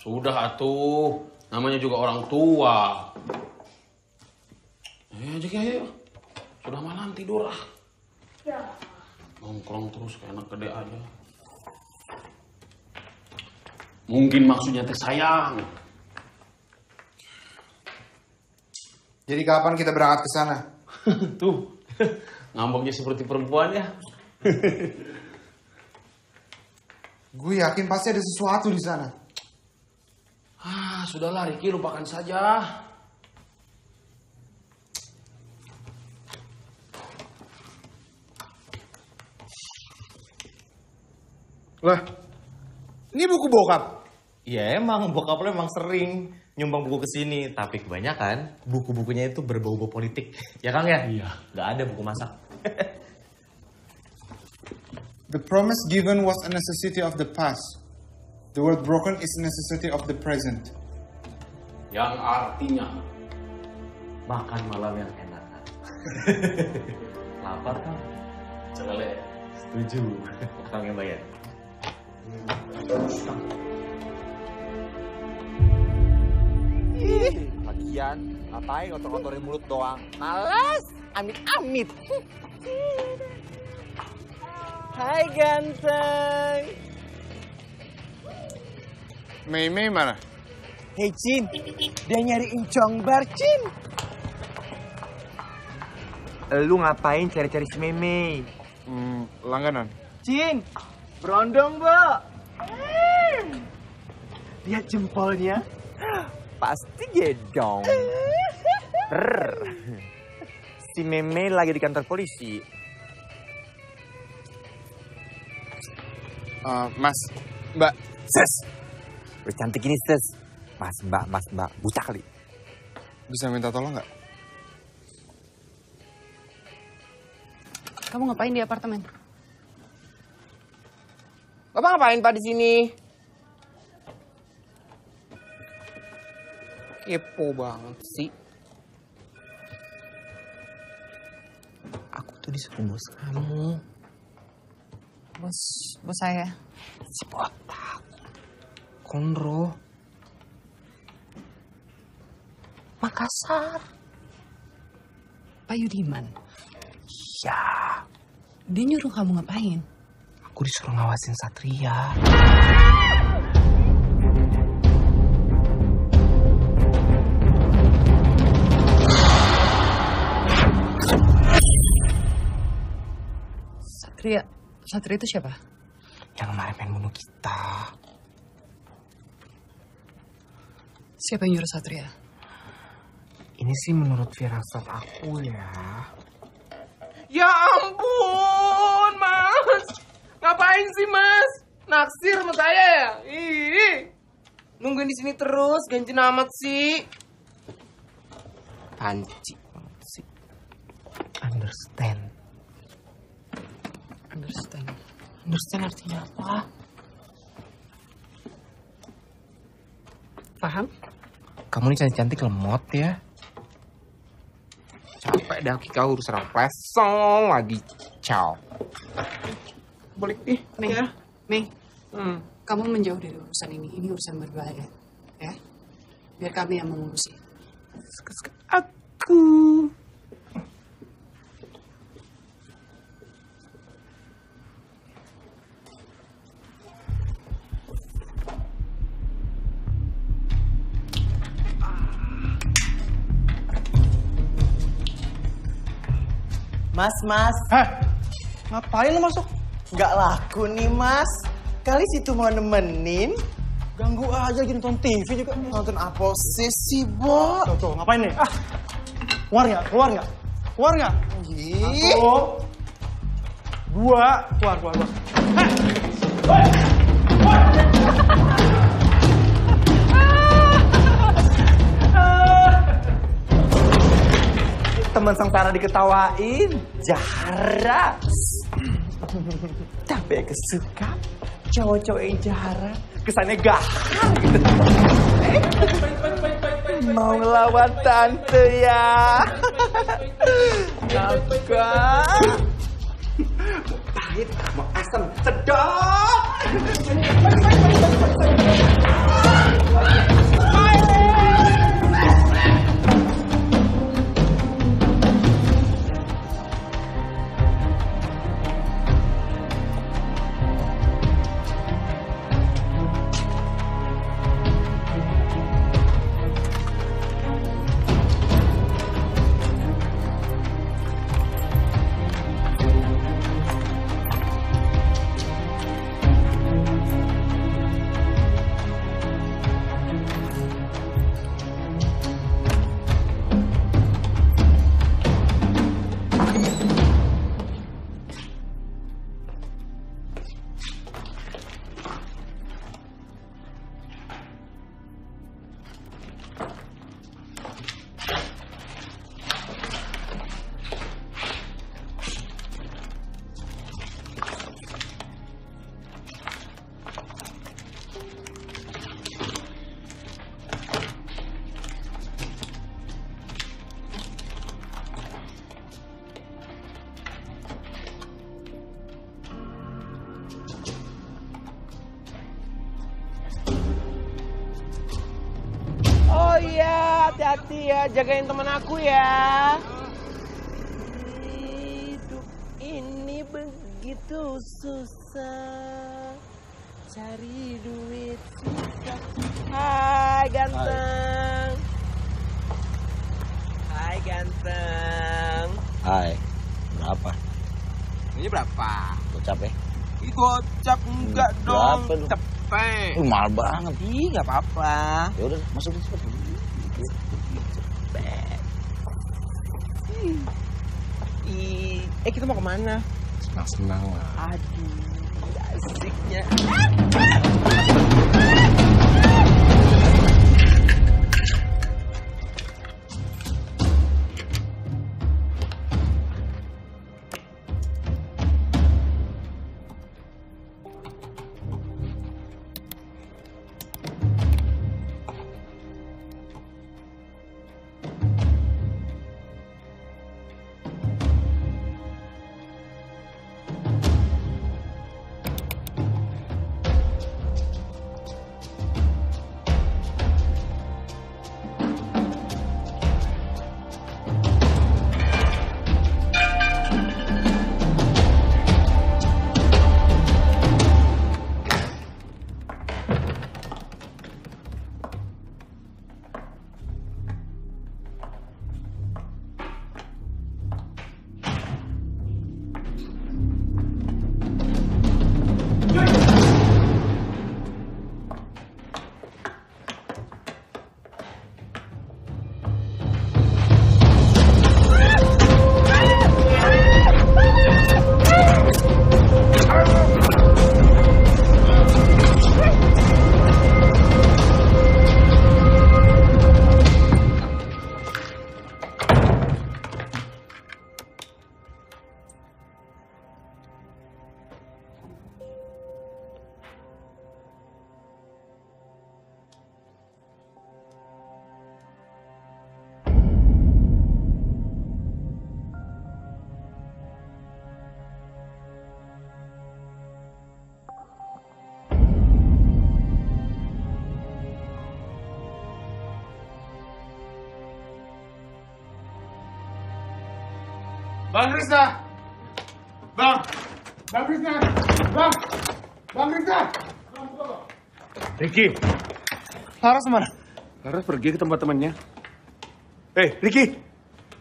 Sudah atuh, namanya juga orang tua. Ajak ayo. Sudah malam tidur ah. Ya. Nongkrong terus kayak anak gede aja. Mungkin maksudnya teh sayang. Jadi kapan kita berangkat ke sana? Tuh, ngambeknya seperti perempuan ya. Gue yakin pasti ada sesuatu di sana. Ah, sudahlah Ricky, lupakan saja. Lah, ini buku bokap. Ya emang bokap lo emang sering nyumbang buku ke sini, tapi kebanyakan buku-bukunya itu berbau-bau politik. Ya Kang ya? Iya. Gak ada buku masak. The promise given was a necessity of the past. The word broken is a necessity of the present. Yang artinya makan malam yang enak. Lapar kan? Celele. Setuju. Kang yang bayar. Lagian, ngapain ngotor-ngotorin mulut doang? Males, amit-amit. Hai ganteng. Mei mana? Hei Cin, dia nyariin Congbar Cin. Lu ngapain cari-cari si Mei? Langganan. Cin, berondong, Bo. Lihat jempolnya. Pasti gedong. Si Meme lagi di kantor polisi. Mas, Mbak. Ses. Udah cantik ini, Ses. Mas, Mbak. Buta kali. Bisa minta tolong nggak? Kamu ngapain di apartemen? Bapak ngapain Pak di sini? Kepo banget sih. Aku tuh disuruh bos kamu. Bos saya. Si botak. Konro. Makassar. Pak Yudiman. Ya. Dia nyuruh kamu ngapain? Aku disuruh ngawasin Satria. Satria itu siapa? Yang kemarin pengen bunuh kita. Siapa yang nyuruh Satria? Ini sih menurut firasat aku ya. Ya ampun, Mas. Ngapain sih, Mas? Naksir sama saya ya? Ih. Nungguin di sini terus, ganjen amat sih. Panci banget sih. Understand artinya apa? Paham? Kamu ini cantik-cantik lemot ya. Capek dah kita urus orang pesong lagi. Ciao. Balik nih. Mei. Kamu menjauh dari urusan ini. Ini urusan berbahaya. Ya? Biar kami yang mengurusi. Aku. Mas. Hah? Ngapain lu masuk? Nggak laku nih, Mas. Kali situ mau nemenin. Ganggu aja lagi nonton TV juga. Nonton apa sih, Bo? Tuh, ngapain nih? Keluar nggak? Ih. 1, 2, keluar. Teman sengsara diketawain, Jahara. Tapi kesuka cowok-cowok yang Jahara, kesannya gahar gitu. Mau ngelawan tante ya? Enggak. Mau pahit, mau asam, sedap. hati-hati ya, jagain teman aku ya. Hidup ini begitu susah, cari duit susah. Hai ganteng. Hai ganteng. Hai, berapa? Ini berapa? Gocap ya? Ih, gocap enggak dong, cepet. Mahal banget. Ih, nggak apa-apa. Ya udah, masuk cepet. Kita mau kemana? Senang-senang lah. Aduh, asiknya. Bang Krisna! Bang Krisna! Bang Krisna! Ricky! Laras mana? Laras pergi ke tempat temannya. Ricky!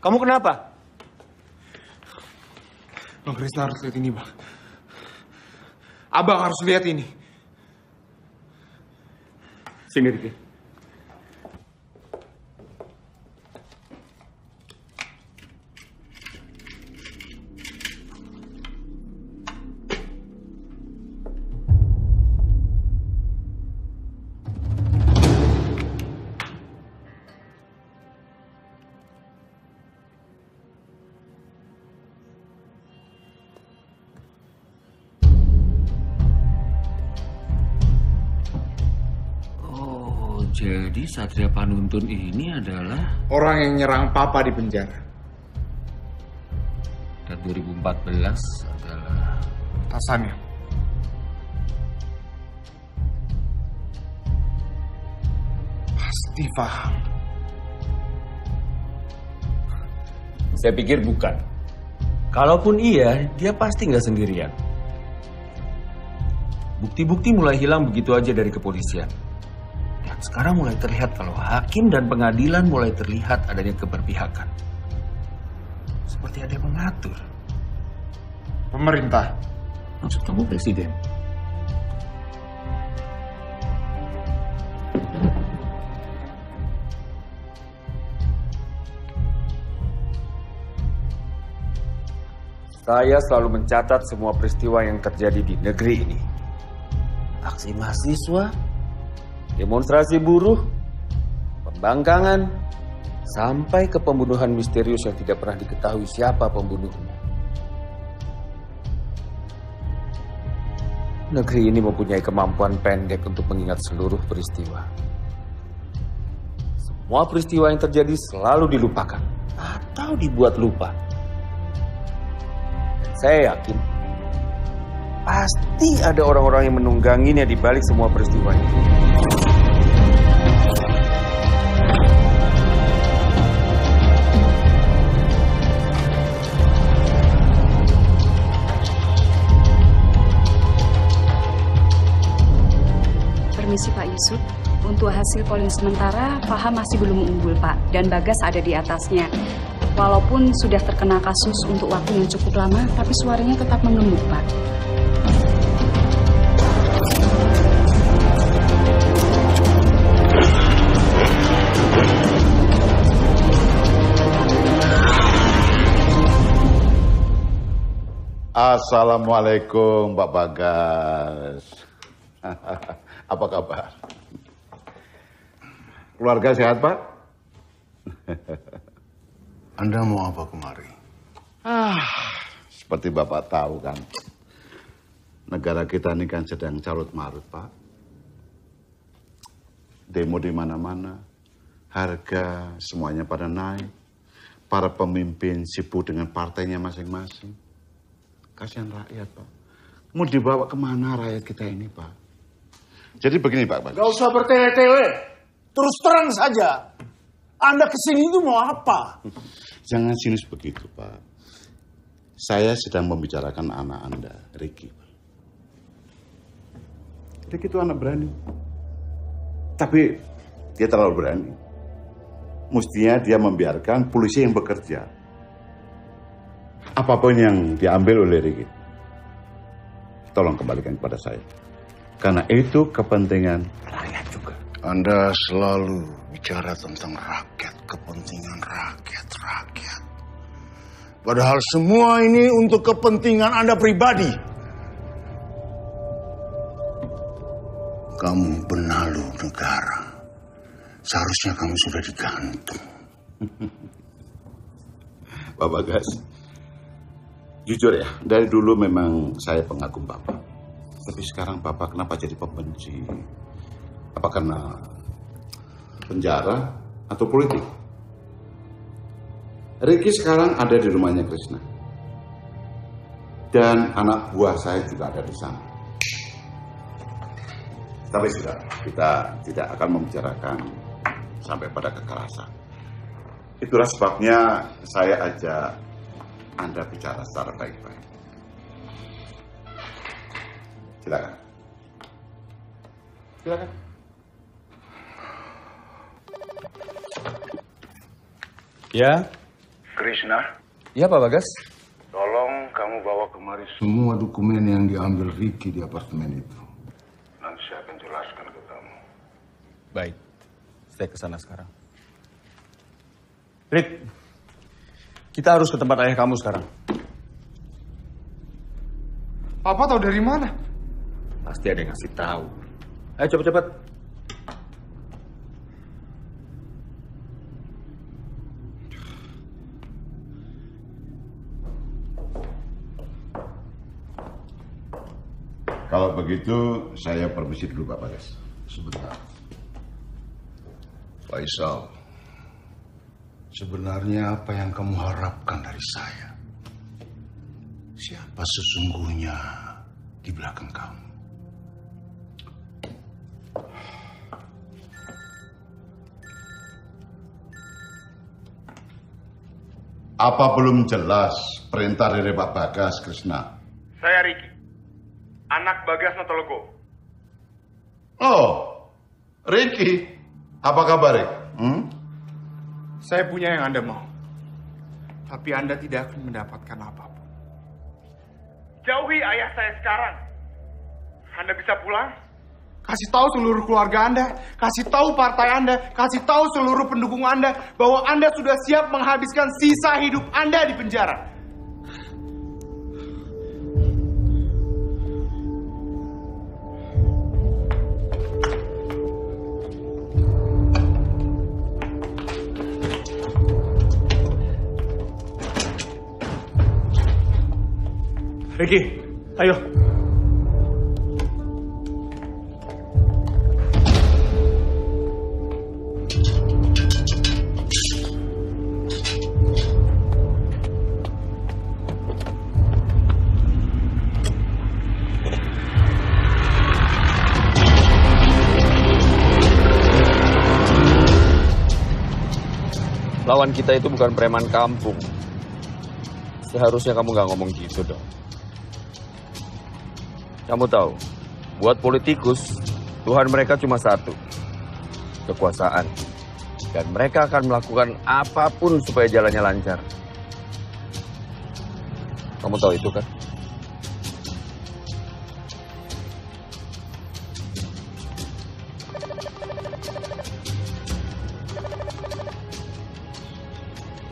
Kamu kenapa? Bang Krisna harus lihat ini, Bang. Abang harus lihat ini. Sini, Ricky. Jadi Satria Panuntun ini adalah orang yang nyerang Papa di penjara. Dan 2014 adalah atasannya. Pasti paham. Saya pikir bukan. Kalaupun iya, dia pasti nggak sendirian. Bukti-bukti mulai hilang begitu aja dari kepolisian. Dan sekarang mulai terlihat kalau hakim dan pengadilan mulai terlihat adanya keberpihakan. Seperti ada yang mengatur. Pemerintah. Maksud kamu presiden? Saya selalu mencatat semua peristiwa yang terjadi di negeri ini. Aksi mahasiswa, demonstrasi buruh, pembangkangan, sampai ke pembunuhan misterius yang tidak pernah diketahui siapa pembunuhnya. Negeri ini mempunyai kemampuan pendek untuk mengingat seluruh peristiwa. Semua peristiwa yang terjadi selalu dilupakan atau dibuat lupa. Saya yakin pasti ada orang-orang yang menungganginya di balik semua peristiwa ini. Sub. Untuk hasil polling sementara, Faham masih belum unggul, Pak. Dan Bagas ada di atasnya. Walaupun sudah terkena kasus untuk waktu yang cukup lama, tapi suaranya tetap mengemuk, Pak. Assalamualaikum Pak Bagas. Apa kabar? Keluarga sehat, Pak? Anda mau apa kemari? Seperti Bapak tahu kan, negara kita ini kan sedang carut marut, Pak. Demo di mana-mana, harga semuanya pada naik, para pemimpin sibuk dengan partainya masing-masing. Kasihan rakyat, Pak. Mau dibawa kemana rakyat kita ini, Pak? Jadi begini, Pak Bagas. Gak usah bertele-tele. Terus terang saja. Anda kesini itu mau apa? Jangan sinis begitu, Pak. Saya sedang membicarakan anak Anda, Ricky. Ricky itu anak berani. Tapi dia terlalu berani. Mestinya dia membiarkan polisi yang bekerja. Apapun yang diambil oleh Ricky, tolong kembalikan kepada saya. Karena itu kepentingan rakyat juga. Anda selalu bicara tentang rakyat, kepentingan rakyat. Padahal semua ini untuk kepentingan Anda pribadi. Kamu benalu negara. Seharusnya kamu sudah digantung. Pak Bagas, jujur ya, dari dulu memang saya pengagum Bapak. Tapi sekarang Bapak kenapa jadi pembenci? Apa karena penjara atau politik? Ricky sekarang ada di rumahnya Krishna. Dan anak buah saya juga ada di sana. Tapi sudah, kita tidak akan membicarakan sampai pada kekerasan. Itulah sebabnya saya ajak Anda bicara secara baik-baik. Silakan. Silakan. Ya. Krishna, Ya Pak Bagas. tolong kamu bawa kemari semua dokumen yang diambil Ricky di apartemen itu. Nanti saya akan jelaskan ke kamu. Baik. Saya ke sana sekarang. Rit, kita harus ke tempat ayah kamu sekarang. Papa tahu dari mana? Pasti ada yang ngasih tahu. Ayo cepet-cepet. Kalau begitu, saya permisi dulu Pak Bagas. Sebentar. Faisal, sebenarnya apa yang kamu harapkan dari saya? Siapa sesungguhnya di belakang kamu? Apa belum jelas perintah dari Pak Bagas, Krishna? Saya Ricky, anak Bagas Notologo. Oh, Ricky. Apa kabar, Rick? Saya punya yang Anda mau. Tapi Anda tidak akan mendapatkan apapun. Jauhi ayah saya sekarang. Anda bisa pulang? Kasih tahu seluruh keluarga Anda, kasih tahu partai Anda, kasih tahu seluruh pendukung Anda bahwa Anda sudah siap menghabiskan sisa hidup Anda di penjara. Ricky, ayo. Lawan kita itu bukan preman kampung. Seharusnya kamu gak ngomong gitu dong. Kamu tahu, buat politikus, Tuhan mereka cuma satu, kekuasaan. Dan mereka akan melakukan apapun supaya jalannya lancar. Kamu tahu itu kan?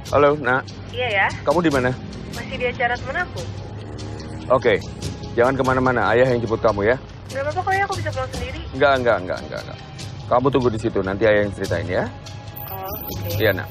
Halo, Nak. Iya ya, Kamu di mana? masih di acara temen aku. Oke, jangan kemana-mana. Ayah yang jemput kamu ya. Gak apa-apa kok ya, aku bisa pulang sendiri. Enggak. Kamu tunggu di situ, nanti ayah yang ceritain ya. Oh, oke. Iya, Nak.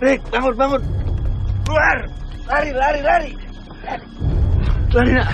Rick, bangun. Keluar. Lari. Lari, Nak.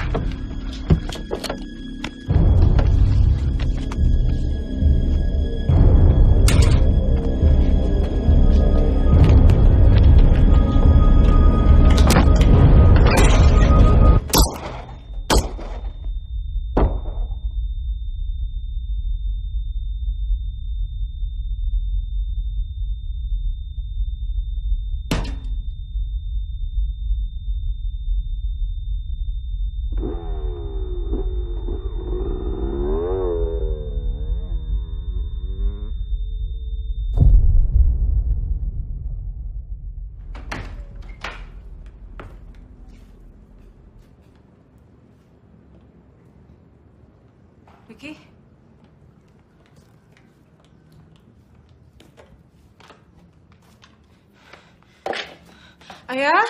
Ricky? Ayah?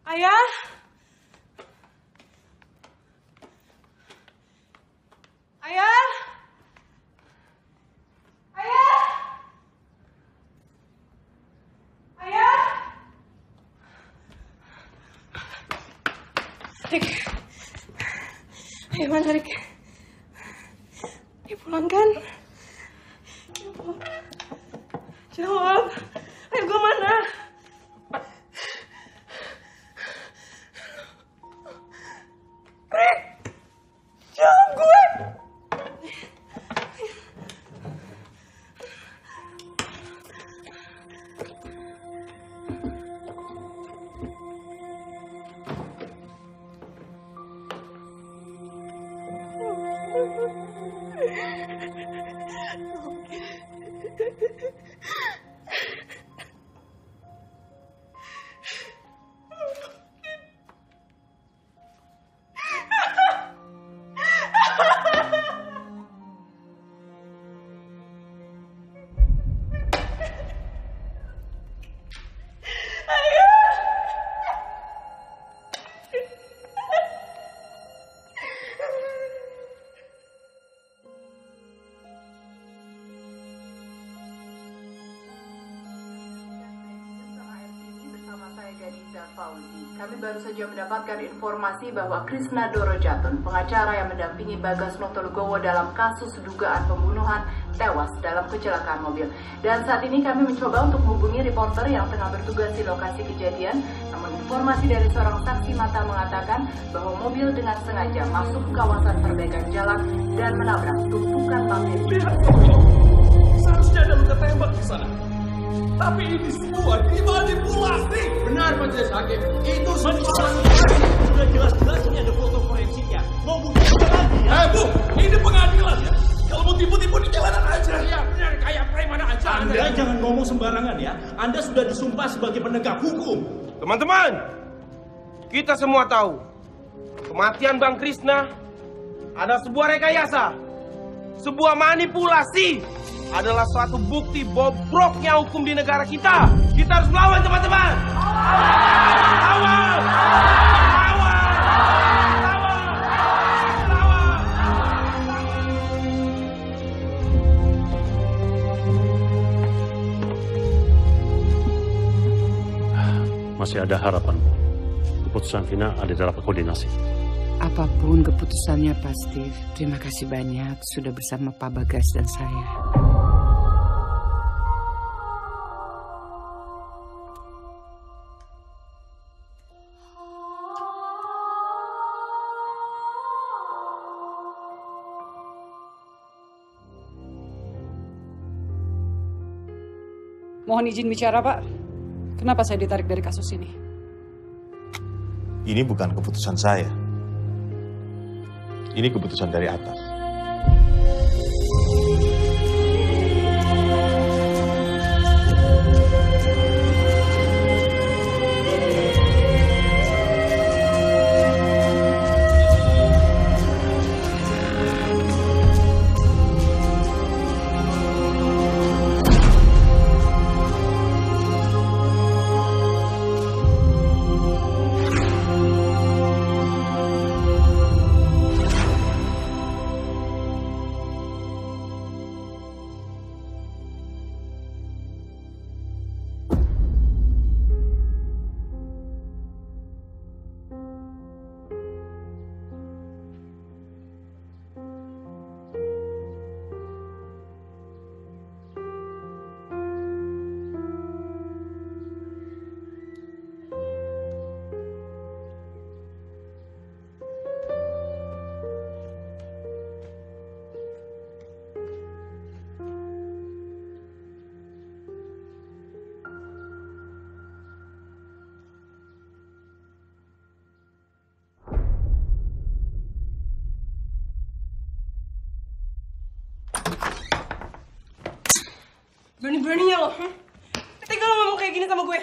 Ayah? Ayah? Ayah? Ayah? Rick. Ayo mana Rick? Dia pulang kan? Jawab. Ayo gue mana? Rick. Jawab gue. Kami baru saja mendapatkan informasi bahwa Krishna Dorojatun, pengacara yang mendampingi Bagas Notologowo dalam kasus dugaan pembunuhan, tewas dalam kecelakaan mobil. Dan saat ini kami mencoba untuk menghubungi reporter yang tengah bertugas di lokasi kejadian. Namun informasi dari seorang saksi mata mengatakan bahwa mobil dengan sengaja masuk ke kawasan perbaikan jalan dan menabrak tumpukan pasir. Seharusnya ada luka tembak di sana. Tapi ini semua dimanipulasi. Benar, Majelis Hakim. Itu semua manipulasi. Sudah jelas-jelas ini ada foto forensiknya. Mau bukti lagi ya? Bu, ini pengadilan ya. Kalau mau tipu-tipu di jalanan aja. Iya, benar. Kayak preman aja. Anda jangan ngomong sembarangan ya. Anda sudah disumpah sebagai penegak hukum. Teman-teman, kita semua tahu kematian Bang Krishna adalah sebuah rekayasa, sebuah manipulasi, adalah suatu bukti bobroknya hukum di negara kita. Kita harus melawan, teman-teman. Lawan! Masih ada harapan. Keputusan final ada dalam koordinasi. Apapun keputusannya Pak Steve, terima kasih banyak sudah bersama Pak Bagas dan saya. Mohon izin bicara, Pak. Kenapa saya ditarik dari kasus ini? Ini bukan keputusan saya. Ini keputusan dari atas. Berani-beraninya lo, ketika lo ngomong kayak gini sama gue,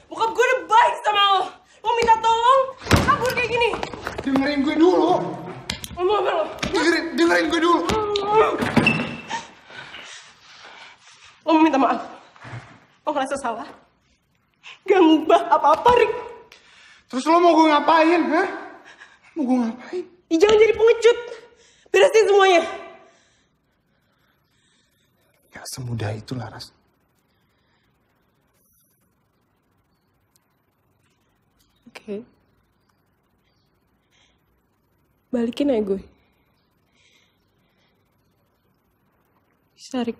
bokap gue udah baik sama lo. Lo minta tolong, kabur kayak gini. Dengerin gue dulu. Ngomong apa lo? Dengerin gue dulu. Lo mau minta maaf. Lo ngerasa salah. Gak ngubah apa-apa, Rick. Terus lo mau gue ngapain, Mau gue ngapain? Jangan jadi pengecut. Beresin semuanya. Gak semudah itu, Laras. Oke. Balikin aja gue. Bisa, Rick.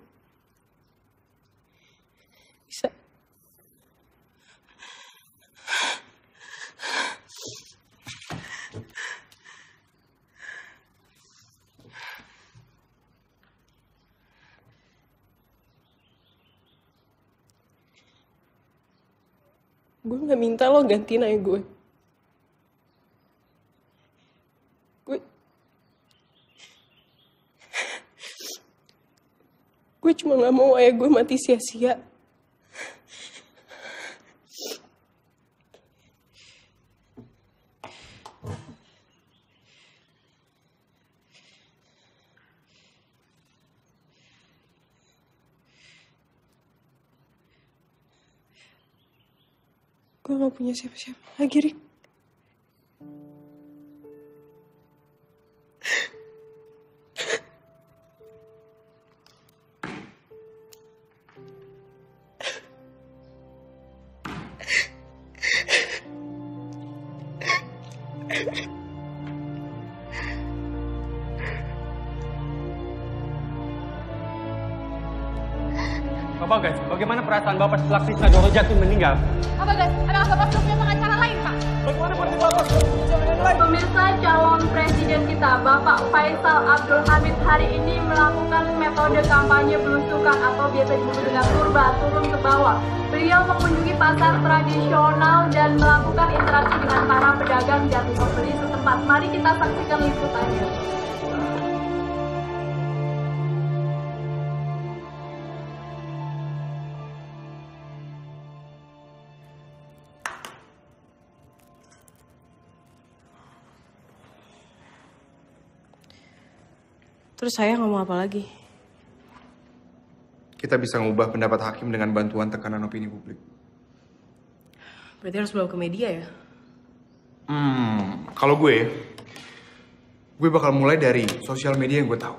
Bisa. Gue gak minta lo gantiin aja gue. Gue cuma gak mau ayah gue mati sia-sia. Gue gak punya siapa-siapa lagi, Rick. Bapak guys, bagaimana perasaan Bapak setelah Krisna Dorojatun meninggal? Apa guys, apakah Bapak sudah punya pengacara lain, Pak? Bagaimana berarti Bapak sudah punya pengacara lain? Pemirsa, calon presiden kita, Bapak Faisal Abdul Hamid hari ini melakukan metode kampanye belusukan atau biasa disebut dengan turba, turun ke bawah. Beliau mengunjungi pasar tradisional dan melakukan interaksi dengan para pedagang dan pembeli setempat. Mari kita saksikan liputannya. Terus saya ngomong apa lagi? Kita bisa mengubah pendapat hakim dengan bantuan tekanan opini publik. Berarti harus bawa ke media ya? Kalau gue bakal mulai dari sosial media yang gue tahu.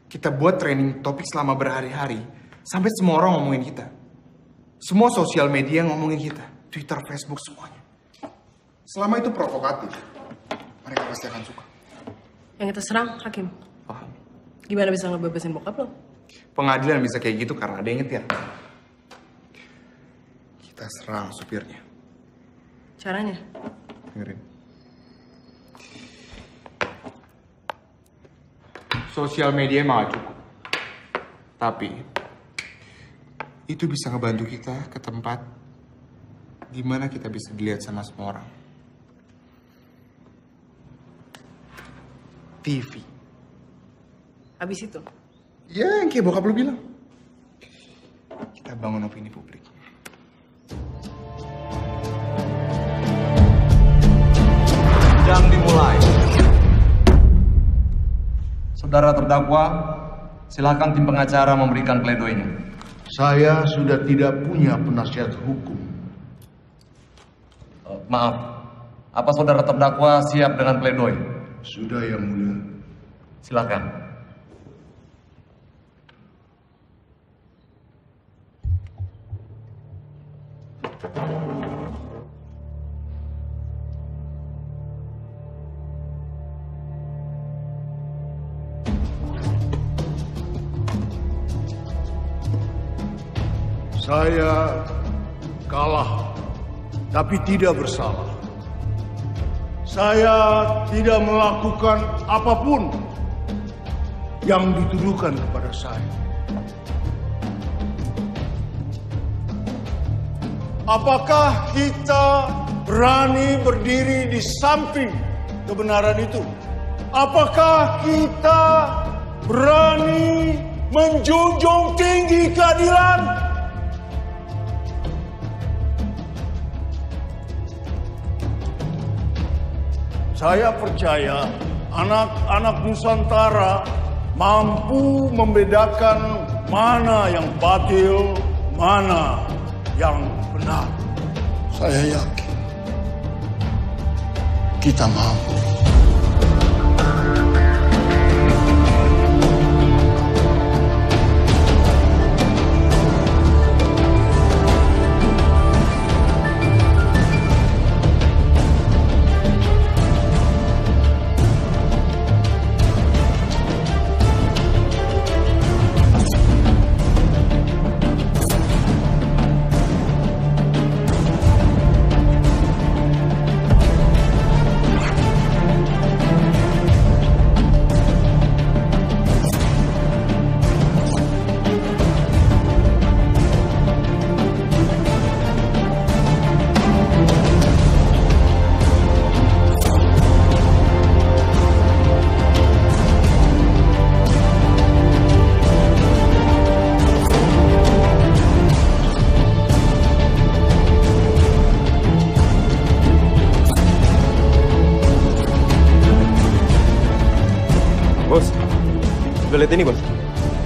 Kita buat training topik selama berhari-hari, sampai semua orang ngomongin kita. Semua sosial media ngomongin kita. Twitter, Facebook, semuanya. Selama itu provokatif, mereka pasti akan suka. Yang kita serang, Hakim. Paham. Gimana bisa ngebebasin bokap lo? Pengadilan bisa kayak gitu karena ada yang nyetir. Kita serang supirnya. Caranya? Dengerin. Sosial media emang gak cukup. Tapi itu bisa ngebantu kita ke tempat dimana kita bisa dilihat sama semua orang. TV. Habis itu? Ya, yang kayak bokap lu bilang. Kita bangun opini publik. Sidang dimulai. Saudara terdakwa, silakan tim pengacara memberikan pledoinya. Saya sudah tidak punya penasihat hukum. Maaf, apa saudara terdakwa siap dengan pledoi? Sudah, Yang Mulia. Silakan. Saya kalah, tapi tidak bersalah. Saya tidak melakukan apapun yang dituduhkan kepada saya. Apakah kita berani berdiri di samping kebenaran itu? Apakah kita berani menjunjung tinggi keadilan? Saya percaya anak-anak Nusantara mampu membedakan mana yang batil, mana yang benar. Saya yakin kita mampu. Lihat ini bos,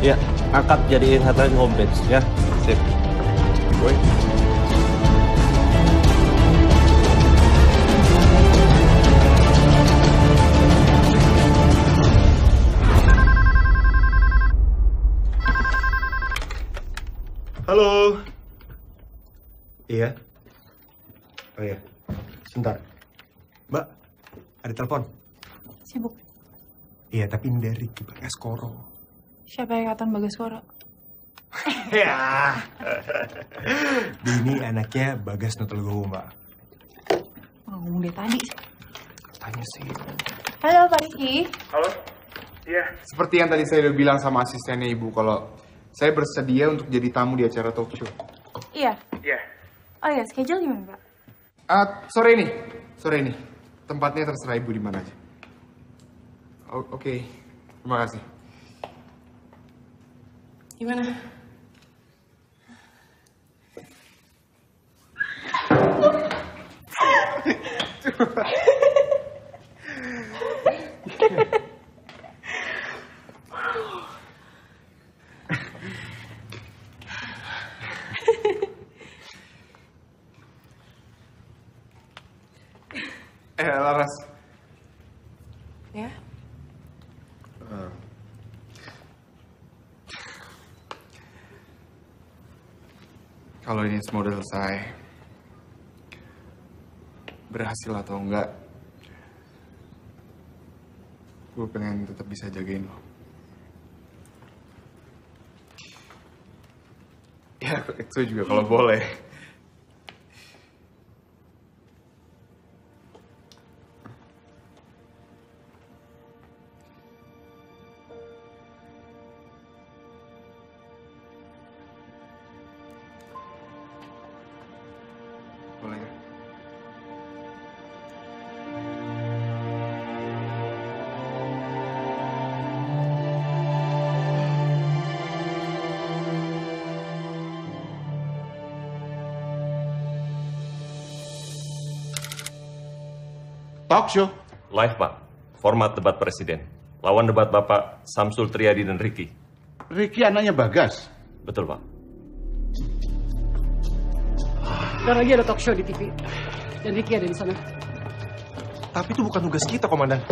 ya angkat jadiin headline homepage ya, sip. Boy. Halo. Iya. Oh iya. Sebentar. Mbak, ada telepon. Sibuk. Iya, tapi ini dari Kiper Eskoro. Siapa yang kata Bagaskoro? Ya. Ini anaknya Bagas Notologowo, Mbak. Ngomong dari tadi. Tanya sih. Halo Pak Riki. Halo. Iya. Seperti yang tadi saya udah bilang sama asistennya Ibu kalau saya bersedia untuk jadi tamu di acara talk show. Iya. Iya. Oh iya, schedule gimana Pak? Sore ini. Tempatnya terserah Ibu di mana aja. Oke. Terima kasih. Gimana? Laras. Ya? Kalau ini semua udah selesai, berhasil atau enggak, gue pengen tetap bisa jagain lo. Ya, itu juga kalau boleh. Boleh ya? Talk show. Live, Pak. Format debat presiden. Lawan debat Bapak Samsul Triadi dan Ricky. Ricky anaknya Bagas. Betul, Pak. Dan lagi ada talk show di TV. Dan Ricky ada di sana. Tapi itu bukan tugas kita, Komandan.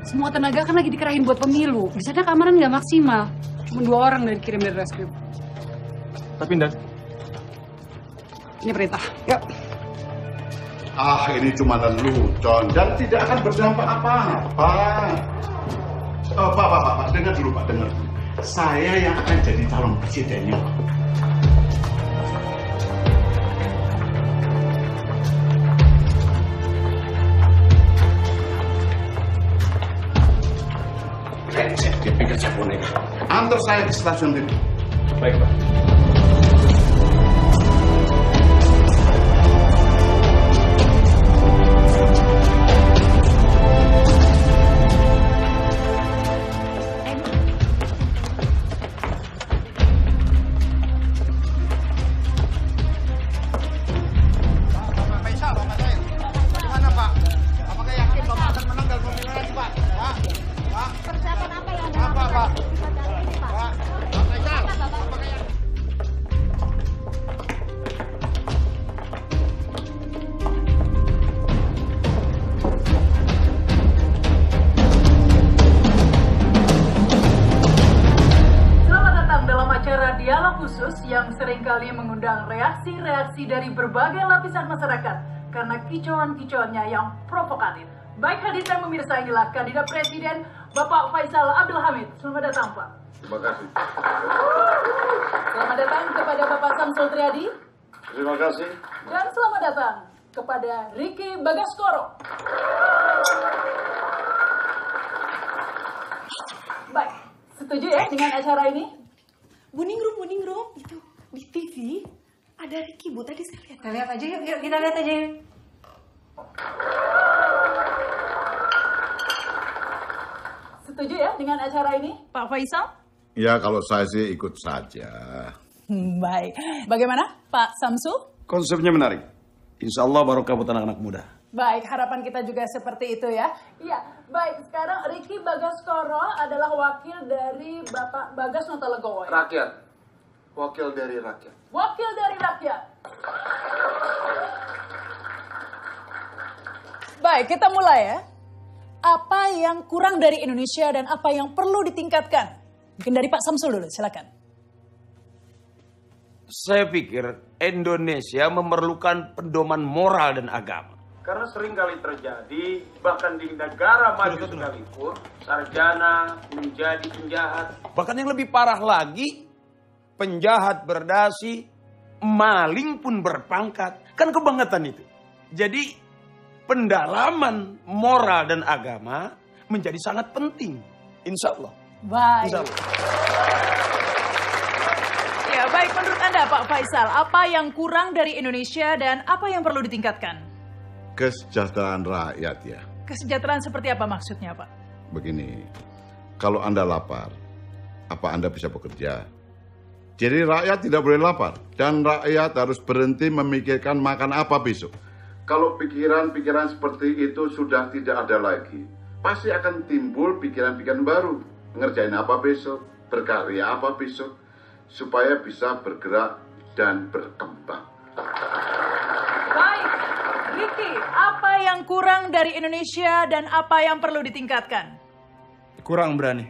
Semua tenaga kan lagi dikerahin buat pemilu. Di sana keamanan nggak maksimal. Cuma 2 orang dari kirim dari reskrim. Tapi, Dan. Ini perintah. Yuk. Ini cuma lelucon dan tidak akan berdampak apa-apa. Pak, dengar dulu, Pak, dengar dulu. Saya yang akan jadi calon presidennya. Brengsek, dia pikir saya boneka. Antar saya ke stasiun TV. Baik, Pak. yang seringkali mengundang reaksi-reaksi dari berbagai lapisan masyarakat karena kicauan-kicauannya yang provokatif. Baik hadir dan pemirsa, inilah kandidat presiden Bapak Faisal Abdul Hamid. Selamat datang, Pak. Terima kasih. Selamat datang kepada Bapak Samsul Triadi. Terima kasih. Dan selamat datang kepada Ricky Bagaskoro. Baik, setuju ya dengan acara ini? Buningrum, itu di TV ada Ricky, Bu. Tadi saya lihat. Kita lihat aja yuk, kita lihat aja yuk. Setuju ya dengan acara ini, Pak Faisal? Ya, kalau saya sih ikut saja. Baik. Bagaimana, Pak Samsul? Konsepnya menarik. Insya Allah barokah buat anak-anak muda. Baik, harapan kita juga seperti itu ya. Iya, baik. Sekarang Ricky Bagaskoro adalah wakil dari Bapak Bagas Notologowo. Rakyat. Wakil dari rakyat. Wakil dari rakyat. Baik, kita mulai ya. Apa yang kurang dari Indonesia dan apa yang perlu ditingkatkan? Mungkin dari Pak Samsul dulu, silakan. Saya pikir Indonesia memerlukan pedoman moral dan agama. Karena sering kali terjadi, bahkan di negara maju sekalipun, sarjana menjadi penjahat. Bahkan yang lebih parah lagi, penjahat berdasi, maling pun berpangkat. Kan kebangetan itu. Jadi pendalaman moral dan agama menjadi sangat penting. Insya Allah. Baik. Insya Allah. Ya, baik. Menurut Anda Pak Faisal, apa yang kurang dari Indonesia dan apa yang perlu ditingkatkan? Kesejahteraan rakyat ya. Kesejahteraan seperti apa maksudnya Pak? Begini, kalau Anda lapar, apa Anda bisa bekerja? Jadi rakyat tidak boleh lapar. Dan rakyat harus berhenti memikirkan makan apa besok. Kalau pikiran-pikiran seperti itu sudah tidak ada lagi, pasti akan timbul pikiran-pikiran baru. Ngerjain apa besok, berkarya apa besok, supaya bisa bergerak dan berkembang. Baik, Ricky, apa yang kurang dari Indonesia dan apa yang perlu ditingkatkan? Kurang berani.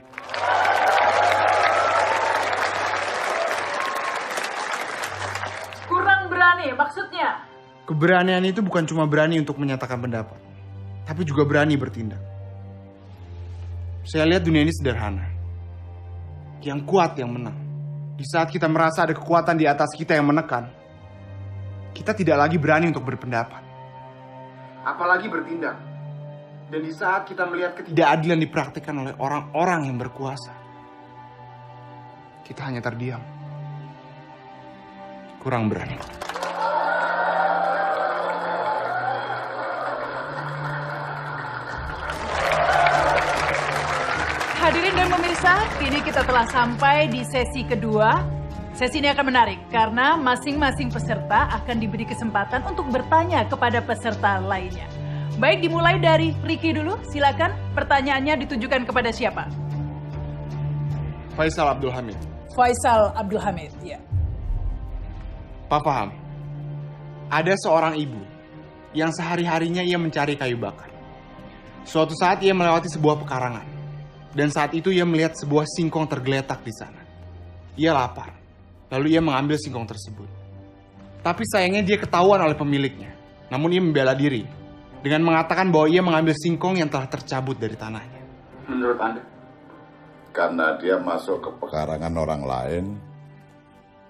Kurang berani, maksudnya? Keberanian itu bukan cuma berani untuk menyatakan pendapat, tapi juga berani bertindak. Saya lihat dunia ini sederhana. Yang kuat yang menang. Di saat kita merasa ada kekuatan di atas kita yang menekan, kita tidak lagi berani untuk berpendapat. Apalagi bertindak. Dan di saat kita melihat ketidakadilan dipraktikkan oleh orang-orang yang berkuasa, kita hanya terdiam. Kurang berani. Hadirin dan pemirsa, kini kita telah sampai di sesi kedua. Sesi ini akan menarik karena masing-masing peserta akan diberi kesempatan untuk bertanya kepada peserta lainnya. Baik, dimulai dari Ricky dulu. Silakan, pertanyaannya ditujukan kepada siapa? Faisal Abdul Hamid. Faisal Abdul Hamid, ya. Pak paham, ada seorang ibu yang sehari-harinya ia mencari kayu bakar. Suatu saat ia melewati sebuah pekarangan. Dan saat itu ia melihat sebuah singkong tergeletak di sana. Ia lapar, lalu ia mengambil singkong tersebut. Tapi sayangnya dia ketahuan oleh pemiliknya. Namun ia membela diri dengan mengatakan bahwa ia mengambil singkong yang telah tercabut dari tanahnya. Menurut Anda? Karena dia masuk ke pekarangan orang lain,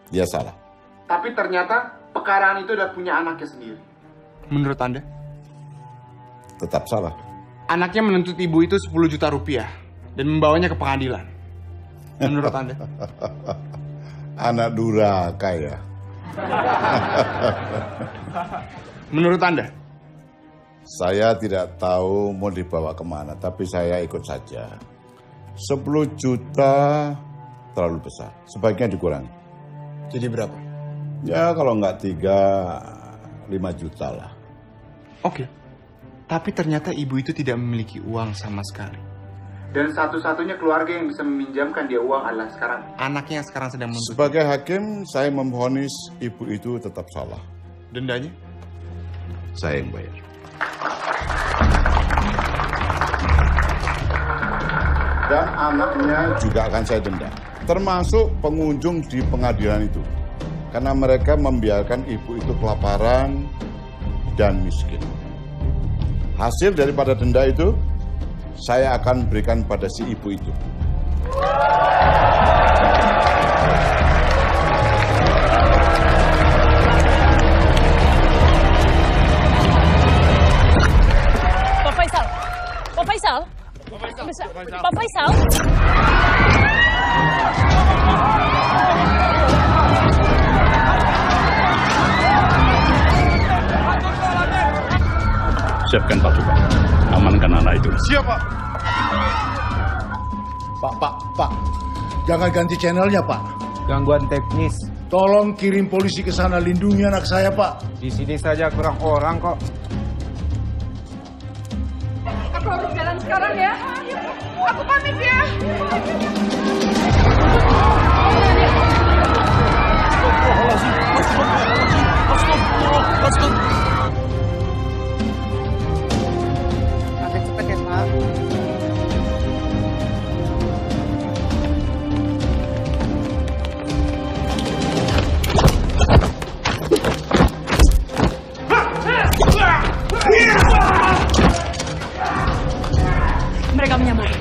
dia salah. Tapi ternyata pekarangan itu udah punya anaknya sendiri. Menurut Anda? Tetap salah. Anaknya menuntut ibu itu 10 juta rupiah dan membawanya ke pengadilan. Menurut Anda? Anak durhaka ya. Menurut Anda? Saya tidak tahu mau dibawa kemana, tapi saya ikut saja. 10 juta terlalu besar, sebaiknya dikurangi. Jadi berapa? Ya kalau nggak 5 juta lah. Oke, tapi ternyata ibu itu tidak memiliki uang sama sekali. Dan satu-satunya keluarga yang bisa meminjamkan dia uang adalah sekarang anaknya yang sekarang sedang menuntut. Sebagai hakim, saya memvonis ibu itu tetap salah. Dendanya? Saya yang bayar. Dan anaknya juga akan saya denda. Termasuk pengunjung di pengadilan itu. Karena mereka membiarkan ibu itu kelaparan dan miskin. Hasil daripada denda itu, saya akan berikan pada si ibu itu. Pak Faisal. Pak Faisal. Pak Faisal. Siapkan pasukan. Amankan anak itu. Siap, Pak. Pak. Jangan ganti channelnya, Pak. Gangguan teknis. Tolong kirim polisi ke sana, lindungi anak saya, Pak. Di sini saja kurang orang kok. Aku harus jalan sekarang ya. Aku pamit ya. Cepet ya, Pak. Mereka menyambut.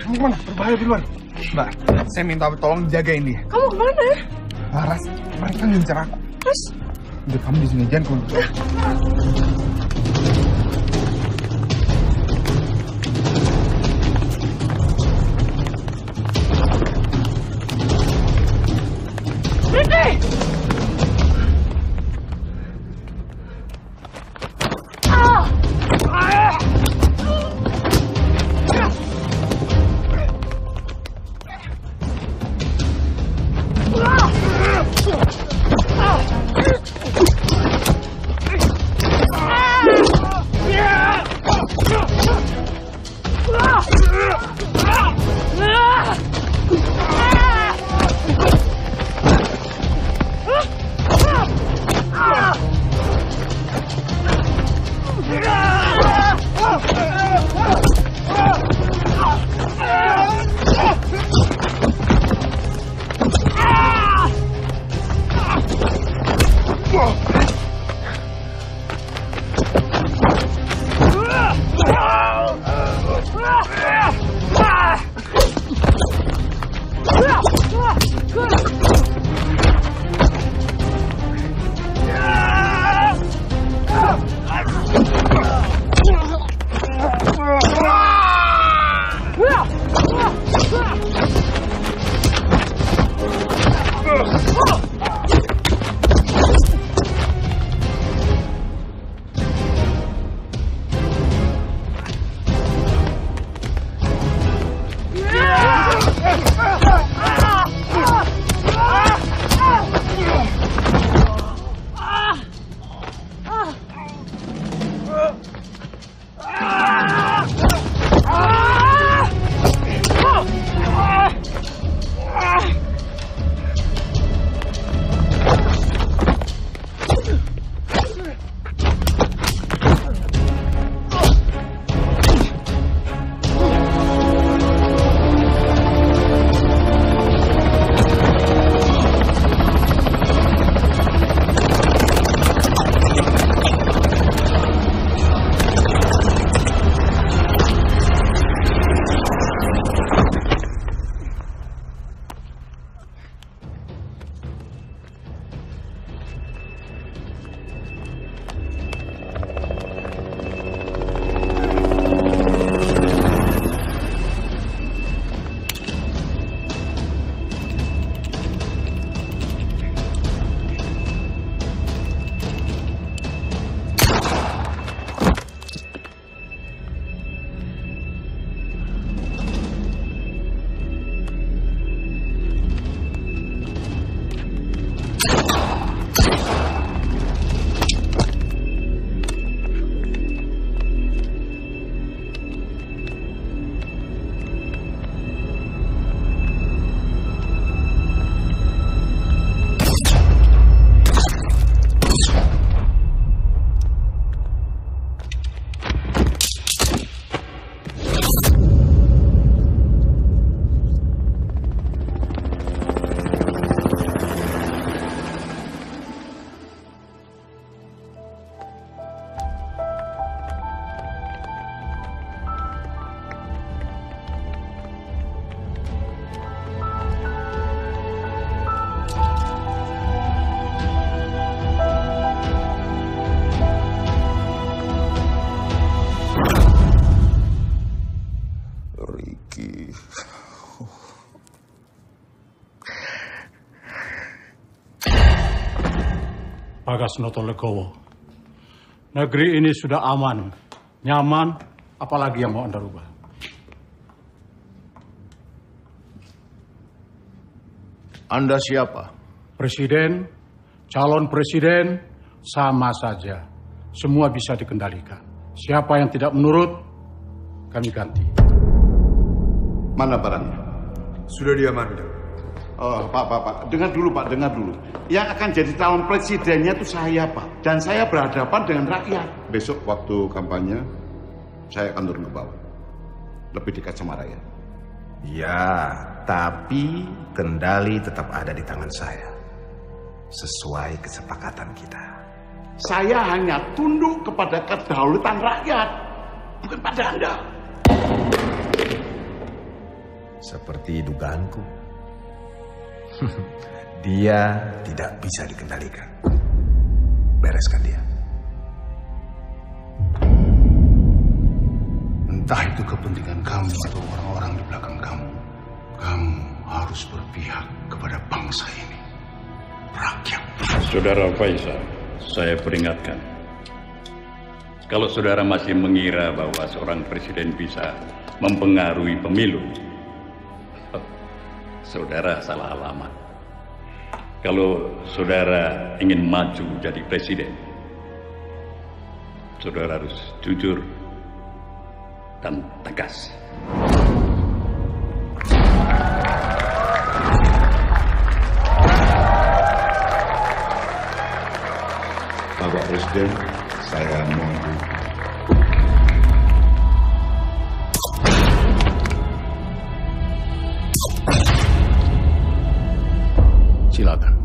Kamu kemana? Berbahaya di luar. Mbak, saya minta tolong jagain dia. Kamu kemana? Laras, mereka ngincar aku. Terus? Udah kamu di sini jangan keluar. Bagasnoto Legowo. Negeri ini sudah aman, nyaman, apalagi yang mau Anda rubah. Anda siapa? Presiden, calon presiden, sama saja. Semua bisa dikendalikan. Siapa yang tidak menurut, kami ganti. Mana barangnya? Sudah diamankan. Oh, Pak. Dengar dulu, Pak. Yang akan jadi calon presidennya itu saya, Pak. Dan saya berhadapan dengan rakyat. Besok waktu kampanye, saya akan turun ke bawah. Lebih dekat sama rakyat. Ya, tapi kendali tetap ada di tangan saya. Sesuai kesepakatan kita. Saya hanya tunduk kepada kedaulatan rakyat, bukan pada Anda. Seperti dugaanku. Dia tidak bisa dikendalikan. Bereskan dia. Entah itu kepentingan kamu atau orang-orang di belakang kamu. Kamu harus berpihak kepada bangsa ini. Rakyat. Saudara Faisal, saya peringatkan. Kalau saudara masih mengira bahwa seorang presiden bisa mempengaruhi pemilu, saudara salah alamat. Kalau saudara ingin maju jadi presiden, saudara harus jujur dan tegas. Bapak Presiden, saya mohon. Silakan.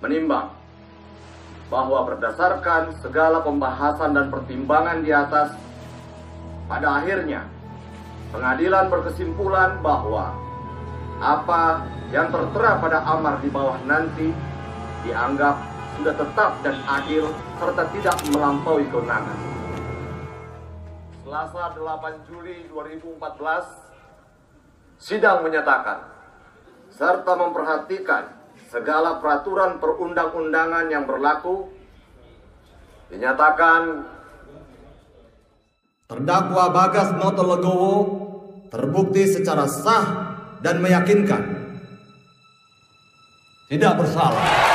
Menimbang bahwa berdasarkan segala pembahasan dan pertimbangan di atas, pada akhirnya pengadilan berkesimpulan bahwa apa yang tertera pada amar di bawah nanti dianggap sudah tetap dan adil serta tidak melampaui kewenangan. Selasa 8 Juli 2014, sidang menyatakan serta memperhatikan segala peraturan perundang-undangan yang berlaku, dinyatakan terdakwa Bagasnoto Legowo terbukti secara sah dan meyakinkan tidak bersalah.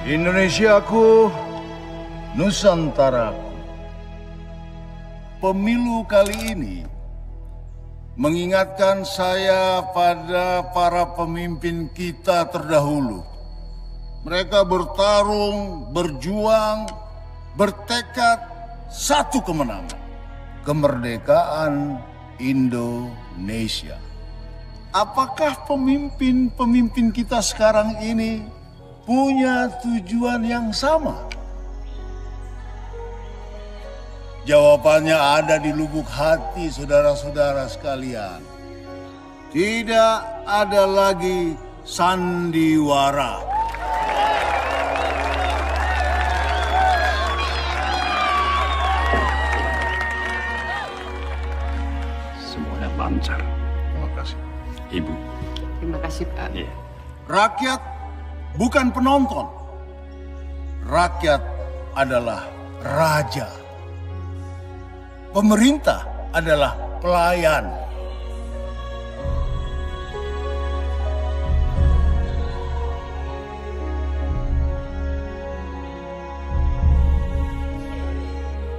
Indonesiaku, Nusantaraku. Pemilu kali ini mengingatkan saya pada para pemimpin kita terdahulu. Mereka bertarung, berjuang, bertekad satu kemenangan. kemerdekaan Indonesia. Apakah pemimpin-pemimpin kita sekarang ini punya tujuan yang sama? Jawabannya ada di lubuk hati saudara-saudara sekalian. Tidak ada lagi sandiwara. Semuanya lancar. Terima kasih. Ibu. Terima kasih, Pak. Iya. Rakyat bukan penonton. Rakyat adalah raja. Pemerintah adalah pelayan.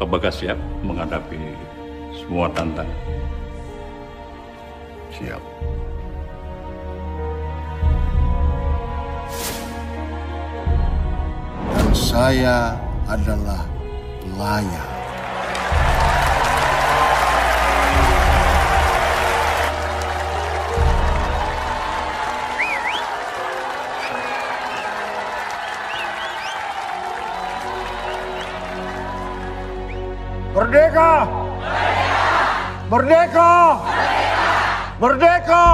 Apakah siap menghadapi semua tantangan? Siap. Dan saya adalah pelayan. Merdeka! Merdeka! Merdeka!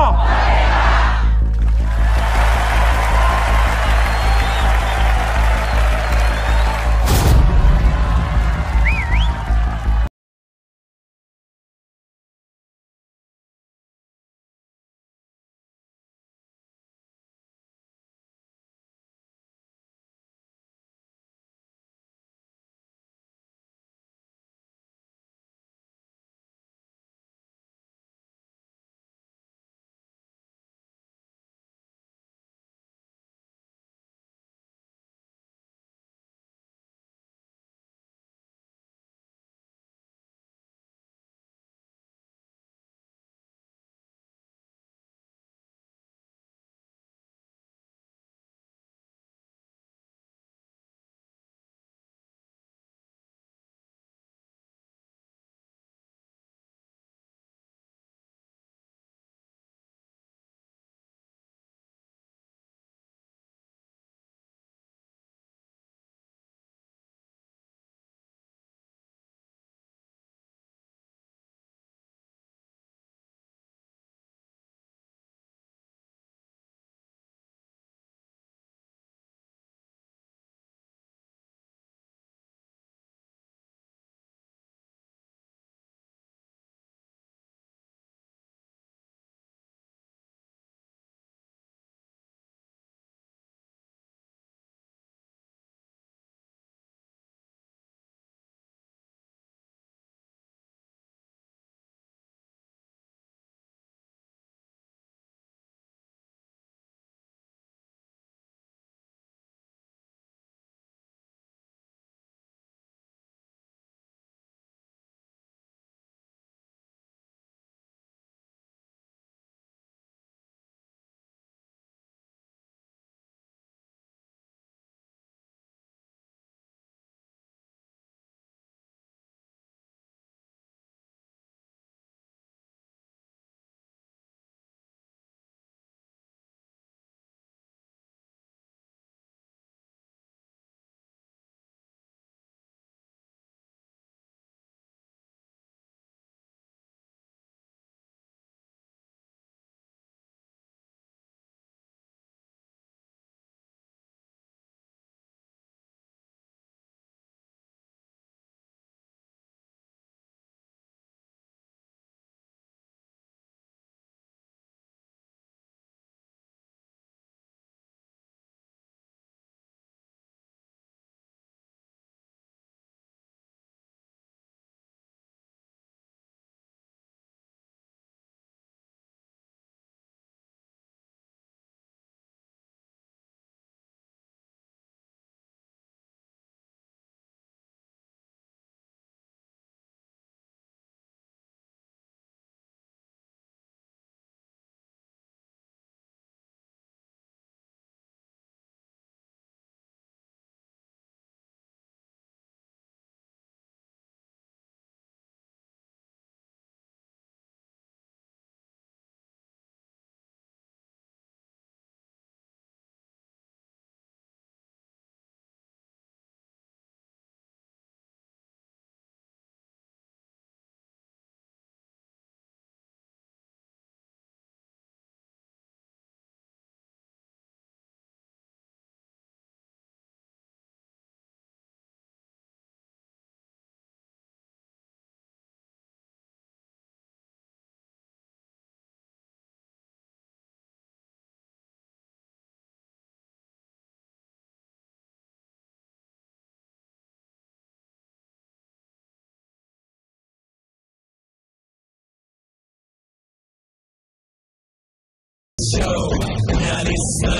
Nasionalisme,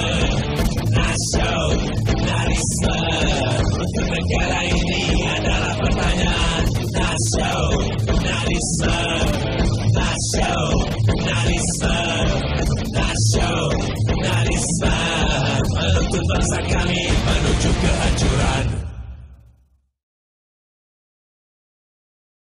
nasionalisme. Untuk negara ini adalah pertanyaan. Nasionalisme, nasionalisme, nasionalisme. Menuntut bangsa kami menuju ke